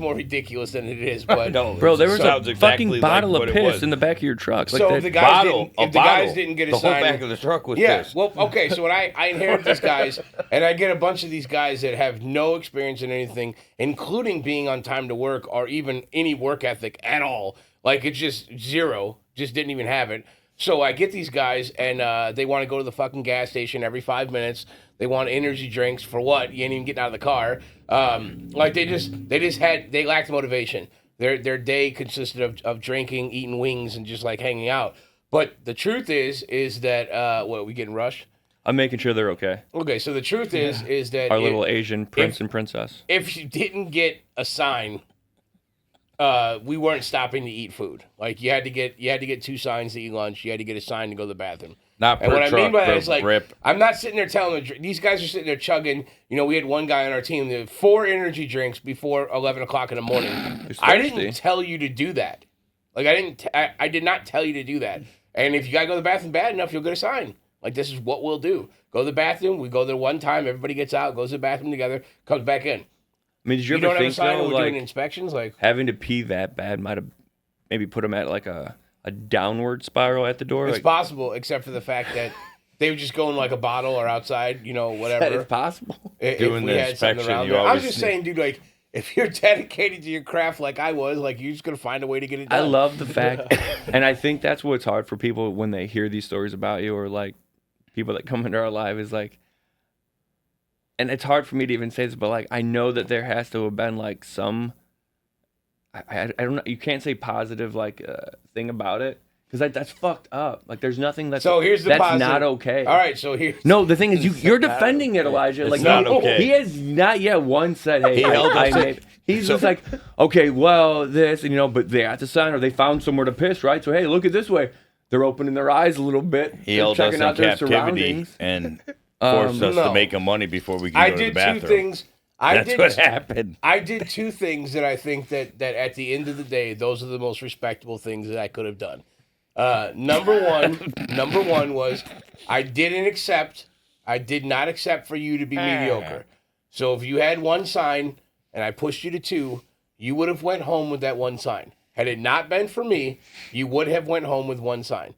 [SPEAKER 1] more ridiculous than it is. But
[SPEAKER 2] No,
[SPEAKER 4] bro, there was a
[SPEAKER 2] sounds exactly
[SPEAKER 4] fucking bottle
[SPEAKER 2] like
[SPEAKER 4] of
[SPEAKER 2] what it
[SPEAKER 4] piss
[SPEAKER 2] was.
[SPEAKER 4] in the back of your truck. Like
[SPEAKER 1] so
[SPEAKER 4] that,
[SPEAKER 1] if the guys didn't get a
[SPEAKER 2] the
[SPEAKER 1] sign,
[SPEAKER 2] whole back of the truck was
[SPEAKER 1] yeah.
[SPEAKER 2] pissed.
[SPEAKER 1] Well, okay. So when I inherit these guys, and I get a bunch of these guys that have no experience in anything, including being on time to work or even any work ethic at all. Like it's just zero. Just didn't even have it. So I get these guys, and they want to go to the fucking gas station every 5 minutes. They want energy drinks for what? You ain't even getting out of the car. Like they lacked motivation. Their day consisted of drinking, eating wings, and just like hanging out. But the truth is that what, we getting rushed?
[SPEAKER 4] I'm making sure they're okay.
[SPEAKER 1] Okay, so the truth is that
[SPEAKER 4] Our little Asian prince and princess.
[SPEAKER 1] if you didn't get a sign, we weren't stopping to eat food. Like you had to get 2 signs to eat lunch. You had to get a sign to go to the bathroom.
[SPEAKER 2] Not
[SPEAKER 1] And
[SPEAKER 2] per
[SPEAKER 1] what
[SPEAKER 2] truck,
[SPEAKER 1] I mean by that
[SPEAKER 2] per
[SPEAKER 1] is like,
[SPEAKER 2] rip.
[SPEAKER 1] I'm not sitting there telling them, these guys are sitting there chugging. We had one guy on our team that had 4 energy drinks before 11 o'clock in the morning. I didn't tell you to do that. Like I did not tell you to do that. And if you gotta go to the bathroom bad enough, you'll get a sign. Like this is what we'll do. Go to the bathroom. We go there one time. Everybody gets out, goes to the bathroom together, comes back in.
[SPEAKER 4] I mean, did you
[SPEAKER 1] You don't
[SPEAKER 4] ever
[SPEAKER 1] have a
[SPEAKER 4] think
[SPEAKER 1] sign
[SPEAKER 4] though,
[SPEAKER 1] when we're doing
[SPEAKER 4] like
[SPEAKER 1] inspections? Like
[SPEAKER 4] having to pee that bad might have maybe put them at like a downward spiral at the door?
[SPEAKER 1] it's
[SPEAKER 4] Like,
[SPEAKER 1] possible, except for the fact that they would just go in like a bottle or outside, whatever.
[SPEAKER 4] it's possible.
[SPEAKER 1] If
[SPEAKER 2] Doing
[SPEAKER 1] we
[SPEAKER 2] the
[SPEAKER 1] had something
[SPEAKER 2] inspection,
[SPEAKER 1] around
[SPEAKER 2] you
[SPEAKER 1] there. I'm
[SPEAKER 2] always
[SPEAKER 1] just
[SPEAKER 2] see-
[SPEAKER 1] saying, dude, like, if you're dedicated to your craft like I was, like, you're just going to find a way to get it done.
[SPEAKER 4] I love the fact, and I think that's what's hard for people when they hear these stories about you, or like people that come into our life is like, and it's hard for me to even say this, but like, I know that there has to have been like some, I don't know, you can't say positive like thing about it. Because that's fucked up. Like, there's nothing that's
[SPEAKER 1] So here's the
[SPEAKER 4] that's
[SPEAKER 1] positive.
[SPEAKER 4] not okay.
[SPEAKER 1] All right, so here's...
[SPEAKER 4] No, the thing is, you're defending it, Elijah.
[SPEAKER 2] It's
[SPEAKER 4] like,
[SPEAKER 2] not okay.
[SPEAKER 4] He has not yet once said, "Hey, he's just like, okay, well, this, and but they have to sign, or they found somewhere to piss, right? So hey, look at this way. They're opening their eyes a little bit.
[SPEAKER 2] He
[SPEAKER 4] They're
[SPEAKER 2] held us
[SPEAKER 4] checking
[SPEAKER 2] in
[SPEAKER 4] out their
[SPEAKER 2] captivity
[SPEAKER 4] surroundings.
[SPEAKER 2] and forced us
[SPEAKER 1] no.
[SPEAKER 2] to make him money before we could
[SPEAKER 1] I
[SPEAKER 2] go to the
[SPEAKER 1] did
[SPEAKER 2] bathroom.
[SPEAKER 1] 2 things.
[SPEAKER 2] That's what happened.
[SPEAKER 1] I did 2 things that I think that at the end of the day, those are the most respectable things that I could have done. Number one was I did not accept for you to be mediocre. So if you had one sign and I pushed you to 2, you would have went home with that one sign. Had it not been for me, you would have went home with one sign.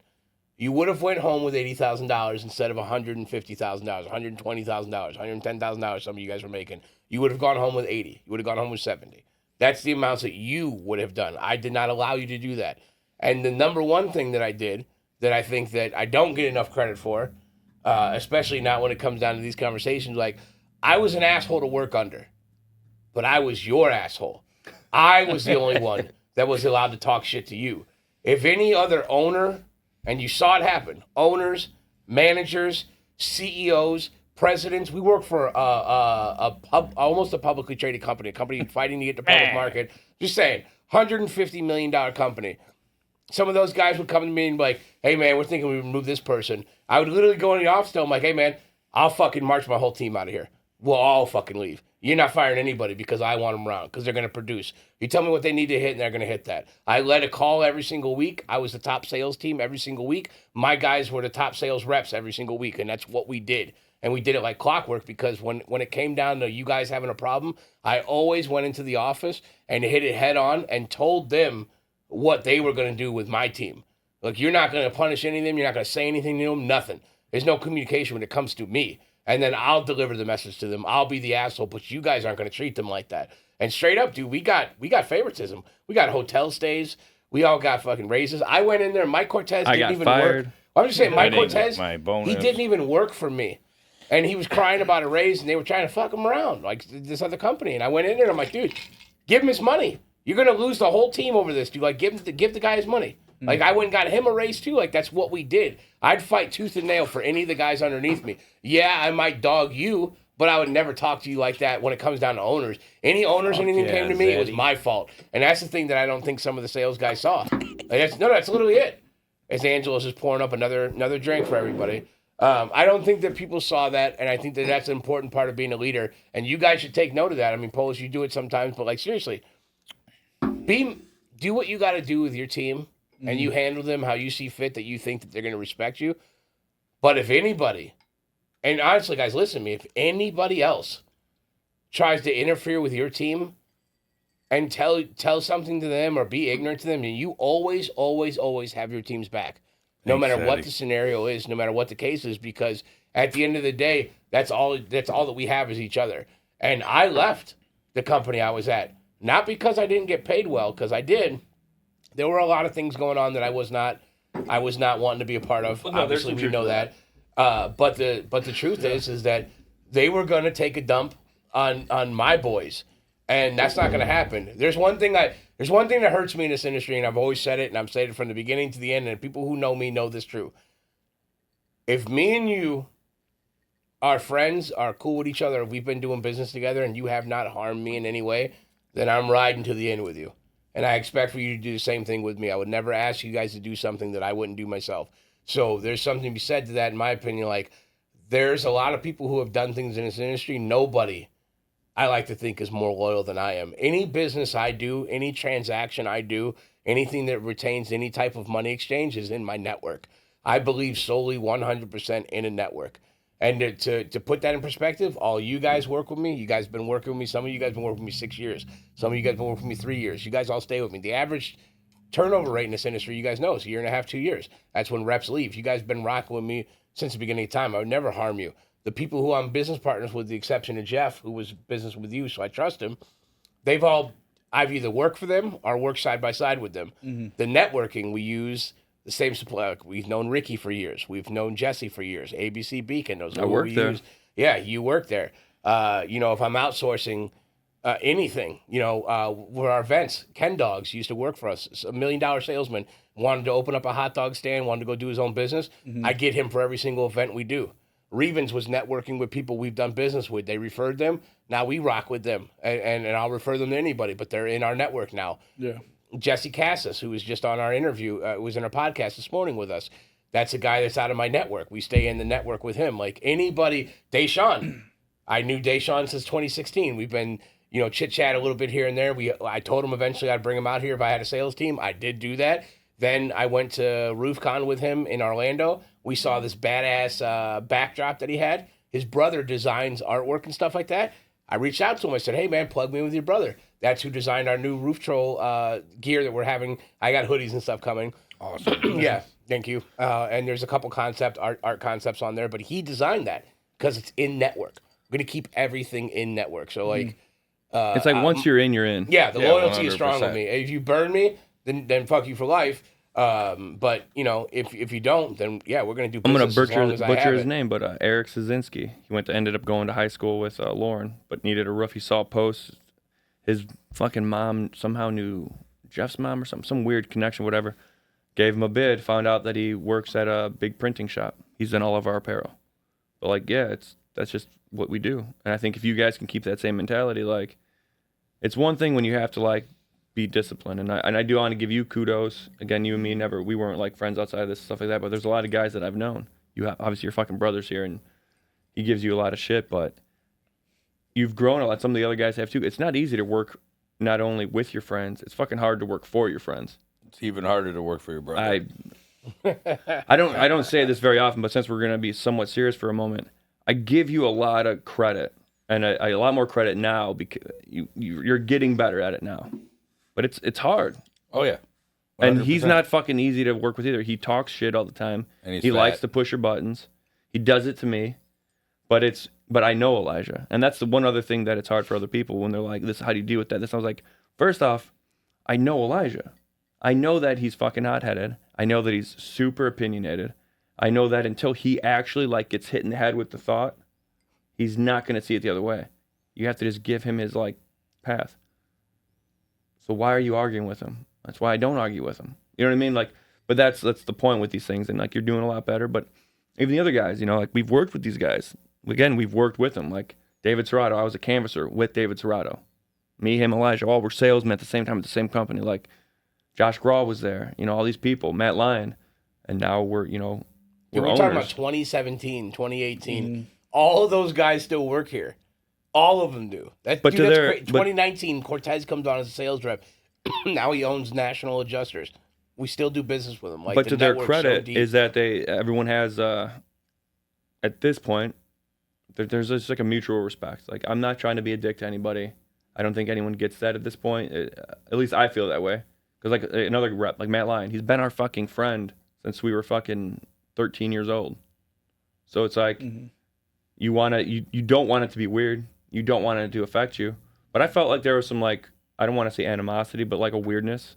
[SPEAKER 1] You would have went home with $80,000 instead of $150,000, $120,000, $110,000 some of you guys were making. You would have gone home with 80. You would have gone home with 70. That's the amounts that you would have done. I did not allow you to do that. And the number one thing that I did that I think that I don't get enough credit for, especially not when it comes down to these conversations, like I was an asshole to work under, but I was your asshole. I was the only one that was allowed to talk shit to you. If any other owner, and you saw it happen, owners, managers, CEOs, presidents, we work for almost a publicly traded company, a company fighting to get the public market. Just saying, $150 million company. Some of those guys would come to me and be like, hey, man, we're thinking we remove this person. I would literally go in the office and tell them, like, hey, man, I'll fucking march my whole team out of here. We'll all fucking leave. You're not firing anybody because I want them around because they're going to produce. You tell me what they need to hit and they're going to hit that. I led a call every single week. I was the top sales team every single week. My guys were the top sales reps every single week, and that's what we did. And we did it like clockwork because when it came down to you guys having a problem, I always went into the office and hit it head on and told them what they were going to do with my team. Like, you're not going to punish any of them. You're not going to say anything to them, nothing. There's no communication when it comes to me. And then I'll deliver the message to them. I'll be the asshole, but you guys aren't going to treat them like that. And straight up, dude, we got favoritism. We got hotel stays. We all got fucking raises. I went in there. Mike Cortez didn't even work. I'm just saying, Mike Cortez, he didn't even work for me. And he was crying about a raise, and they were trying to fuck him around, like this other company. And I went in there, and I'm like, dude, give him his money. You're going to lose the whole team over this, dude. Like, give the guy his money. Like, I went and got him a raise, too. Like, that's what we did. I'd fight tooth and nail for any of the guys underneath me. Yeah, I might dog you, but I would never talk to you like that when it comes down to owners. Any owners, anything came to me, it was my fault. And that's the thing that I don't think some of the sales guys saw. Like, that's literally it. As Angelo's just pouring up another drink for everybody. I don't think that people saw that, and I think that that's an important part of being a leader. And you guys should take note of that. I mean, Polus, you do it sometimes, but, like, seriously, do what you got to do with your team. And you handle them how you see fit, that you think that they're going to respect you. But if anybody, and honestly, guys, listen to me, if anybody else tries to interfere with your team and tell something to them or be ignorant to them, you always, always, always have your team's back. No matter what the scenario is, no matter what the case is, because at the end of the day, that's all that we have is each other. And I left the company I was at, not because I didn't get paid well, because I did. There were a lot of things going on that I was not wanting to be a part of. Well, no, obviously, we know that. But the truth is that they were going to take a dump on my boys, and that's not going to happen. There's one thing that hurts me in this industry, and I've always said it, and I've said it from the beginning to the end, and people who know me know this true. If me and you are friends, are cool with each other, we've been doing business together, and you have not harmed me in any way, then I'm riding to the end with you. And I expect for you to do the same thing with me. I would never ask you guys to do something that I wouldn't do myself. So there's something to be said to that, in my opinion. Like, there's a lot of people who have done things in this industry. Nobody, I like to think, is more loyal than I am. Any business I do, any transaction I do, anything that retains any type of money exchange is in my network. I believe solely 100% in a network. And to put that in perspective, all you guys work with me. You guys have been working with me. Some of you guys have been working with me 6 years. Some of you guys have been working with me 3 years. You guys all stay with me. The average turnover rate in this industry, you guys know, is 1.5 years, 2 years. That's when reps leave. You guys have been rocking with me since the beginning of time. I would never harm you. The people who I'm business partners with, the exception of Jeff, who was business with you, so I trust him, I've either worked for them or worked side by side with them. Mm-hmm. The networking we use, the same supply. We've known Ricky for years. We've known Jesse for years. ABC Beacon knows who we use. Yeah, you work there. If I'm outsourcing anything, with our events, Ken Dogs used to work for us. $1 million salesman wanted to open up a hot dog stand, wanted to go do his own business. Mm-hmm. I get him for every single event we do. Revens was networking with people we've done business with. They referred them. Now we rock with them, and I'll refer them to anybody, but they're in our network now. Yeah. Jesse Cassis, who was just on our interview, was in our podcast this morning with us. That's a guy that's out of my network. We stay in the network with him. Like anybody, Deshaun. I knew Deshaun since 2016. We've been, chit-chat a little bit here and there. I told him eventually I'd bring him out here if I had a sales team. I did do that. Then I went to RoofCon with him in Orlando. We saw this badass backdrop that he had. His brother designs artwork and stuff like that. I reached out to him. I said, hey, man, plug me in with your brother. That's who designed our new Roof Troll gear that we're having. I got hoodies and stuff coming.
[SPEAKER 2] Awesome.
[SPEAKER 1] Yeah, thank you. And there's a couple art concepts on there, but he designed that because it's in network. We're going to keep everything in network. So, like...
[SPEAKER 4] it's like once you're in, you're in.
[SPEAKER 1] Yeah, the loyalty is strong
[SPEAKER 2] 100%.
[SPEAKER 1] with me. If you burn me, then fuck you for life. But you know, if you don't, then yeah, we're gonna do
[SPEAKER 4] I'm
[SPEAKER 1] business.
[SPEAKER 4] gonna
[SPEAKER 1] as long as I
[SPEAKER 4] butcher
[SPEAKER 1] have
[SPEAKER 4] his
[SPEAKER 1] it.
[SPEAKER 4] name, but Eric Szynski. He ended up going to high school with Lauren, but needed a roof. He saw a post. His fucking mom somehow knew Jeff's mom or some weird connection, whatever. Gave him a bid. Found out that he works at a big printing shop. He's in all of our apparel. But like, yeah, that's just what we do. And I think if you guys can keep that same mentality, like, it's one thing when you have to like be disciplined, and I do want to give you kudos. Again, you and me we weren't like friends outside of this stuff like that, but there's a lot of guys that I've known. You have obviously your fucking brother's here, and he gives you a lot of shit, but you've grown a lot. Some of the other guys have too. It's not easy to work not only with your friends. It's fucking hard to work for your friends.
[SPEAKER 2] It's even harder to work for your brother.
[SPEAKER 4] I don't say this very often, but since we're gonna be somewhat serious for a moment, I give you a lot of credit. And a lot more credit now because you're getting better at it now, but it's hard.
[SPEAKER 2] Oh yeah, 100%.
[SPEAKER 4] And he's not fucking easy to work with either. He talks shit all the time.
[SPEAKER 2] And he's
[SPEAKER 4] he
[SPEAKER 2] fat.
[SPEAKER 4] likes to push your buttons. He does it to me, but I know Elijah, and that's the one other thing that it's hard for other people when they're like, "This, how do you deal with that?" This, I was like, first off, I know Elijah. I know that he's fucking hot-headed. I know that he's super opinionated. I know that until he actually like gets hit in the head with the thought, he's not going to see it the other way. You have to just give him his, like, path. So why are you arguing with him? That's why I don't argue with him. You know what I mean? Like, but that's the point with these things. And, like, you're doing a lot better. But even the other guys, you know, like, we've worked with these guys. Again, we've worked with them. Like, David Serrato, I was a canvasser with David Serrato. Me, him, Elijah, all were salesmen at the same time at the same company. Like, Josh Graw was there. You know, all these people. Matt Lyon. And now we're, you know, we're
[SPEAKER 1] talking
[SPEAKER 4] owners.
[SPEAKER 1] about 2017, 2018. All of those guys still work here. All of them do. That's great. 2019, Cortez comes on as a sales rep. Now he owns National Adjusters. We still do business with him. Like,
[SPEAKER 4] but
[SPEAKER 1] the
[SPEAKER 4] to their
[SPEAKER 1] network's
[SPEAKER 4] credit
[SPEAKER 1] so deep.
[SPEAKER 4] is that everyone has at this point there's just like a mutual respect. Like, I'm not trying to be a dick to anybody. I don't think anyone gets that at this point. At least I feel that way. Because like another rep, like Matt Lyon, he's been our fucking friend since we were fucking 13 years old. So it's like. You don't want it to be weird. You don't want it to affect you. But I felt like there was some, like, I don't want to say animosity, but like a weirdness.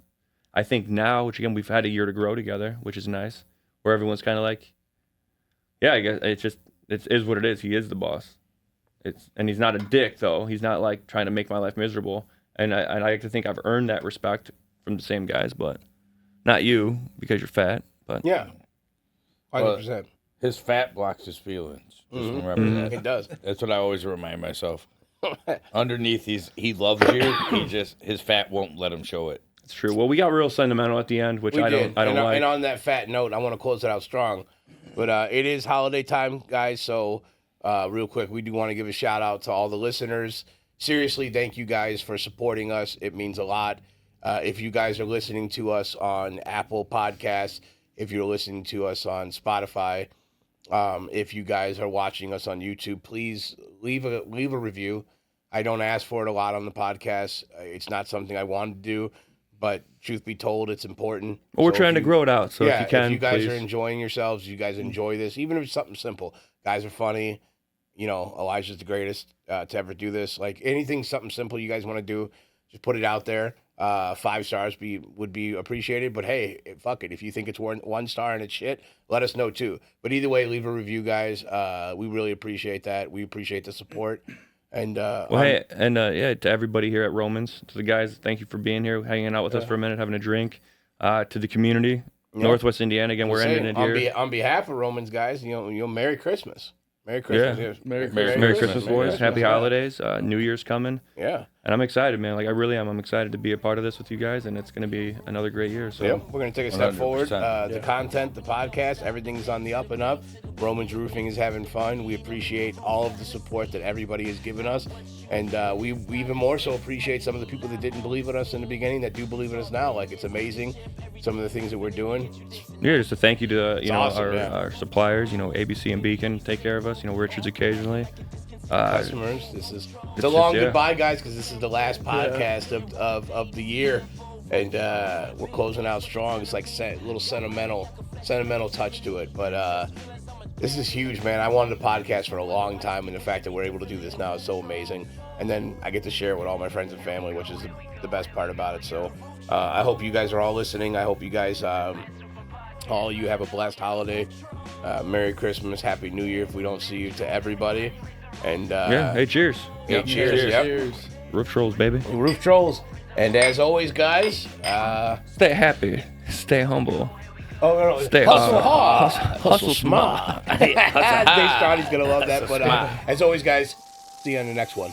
[SPEAKER 4] I think now, which again, we've had a year to grow together, which is nice, where everyone's kind of like, yeah, I guess it is what it is. He is the boss. And he's not a dick though. He's not like trying to make my life miserable. And I like to think I've earned that respect from the same guys, but not you because you're fat. But
[SPEAKER 1] Yeah. 100%.
[SPEAKER 2] His fat blocks his feelings. Just remember that.
[SPEAKER 1] It does.
[SPEAKER 2] That's what I always remind myself. Underneath, he loves you. His fat won't let him show it.
[SPEAKER 4] it's true. Well, we got real sentimental at the end, which I don't like.
[SPEAKER 1] And on that fat note, I want to close it out strong. But it is holiday time, guys. So real quick, we do want to give a shout out to all the listeners. Seriously, thank you guys for supporting us. It means a lot. If you guys are listening to us on Apple Podcasts, if you're listening to us on Spotify, if you guys are watching us on YouTube, please leave a review. I don't ask for it a lot on the podcast. It's not something I want to do, but truth be told, it's important.
[SPEAKER 4] Well, we're trying to grow it out, so
[SPEAKER 1] yeah,
[SPEAKER 4] if you can,
[SPEAKER 1] if you guys
[SPEAKER 4] please.
[SPEAKER 1] are enjoying yourselves, you guys enjoy this, even if it's something simple. Guys are funny. You know, Elijah's the greatest to ever do this. Like anything, something simple you guys want to do, just put it out there. 5 stars would be appreciated. But hey, fuck it. If you think it's 1 star and it's shit, let us know too. But either way, leave a review, guys. We really appreciate that. We appreciate the support. And
[SPEAKER 4] to everybody here at Romans, to the guys, thank you for being here, hanging out with us for a minute, having a drink. To the community, Northwest Indiana. Again, we're ending it here.
[SPEAKER 1] On behalf of Romans, guys, you know, Merry Christmas. Merry Christmas.
[SPEAKER 4] Yeah. Merry Christmas, boys. Happy holidays. New Year's coming.
[SPEAKER 1] Yeah.
[SPEAKER 4] And I'm excited, man. Like I really am. I'm excited to be a part of this with you guys, and it's going to be another great year. So
[SPEAKER 1] Yep, we're going to take a step
[SPEAKER 2] 100%.
[SPEAKER 1] forward. The content, the podcast, everything's on the up and up. Roman's Roofing is having fun. We appreciate all of the support that everybody has given us. And we even more so appreciate some of the people that didn't believe in us in the beginning that do believe in us now. Like, it's amazing, some of the things that we're doing.
[SPEAKER 4] yeah, just a thank you to
[SPEAKER 1] awesome,
[SPEAKER 4] our suppliers. ABC and Beacon take care of us. Richards occasionally.
[SPEAKER 1] Customers, it's a long goodbye, guys, because this is the last podcast of the year. And we're closing out strong. It's like a little sentimental touch to it. But this is huge, man. I wanted a podcast for a long time, and the fact that we're able to do this now is so amazing. And then I get to share it with all my friends and family, which is the best part about it. So I hope you guys are all listening. I hope you guys, all you have a blessed holiday. Merry Christmas, Happy New Year if we don't see you, to everybody. And
[SPEAKER 4] hey, cheers.
[SPEAKER 1] Hey, cheers. Yep.
[SPEAKER 3] Cheers.
[SPEAKER 4] Roof Trollz, baby.
[SPEAKER 1] Roof Trollz. And as always, guys,
[SPEAKER 4] Stay happy. Stay humble.
[SPEAKER 1] Stay hustle hard, hustle smart. Dave Stardy's gonna love that. But as always, guys, see you on the next one.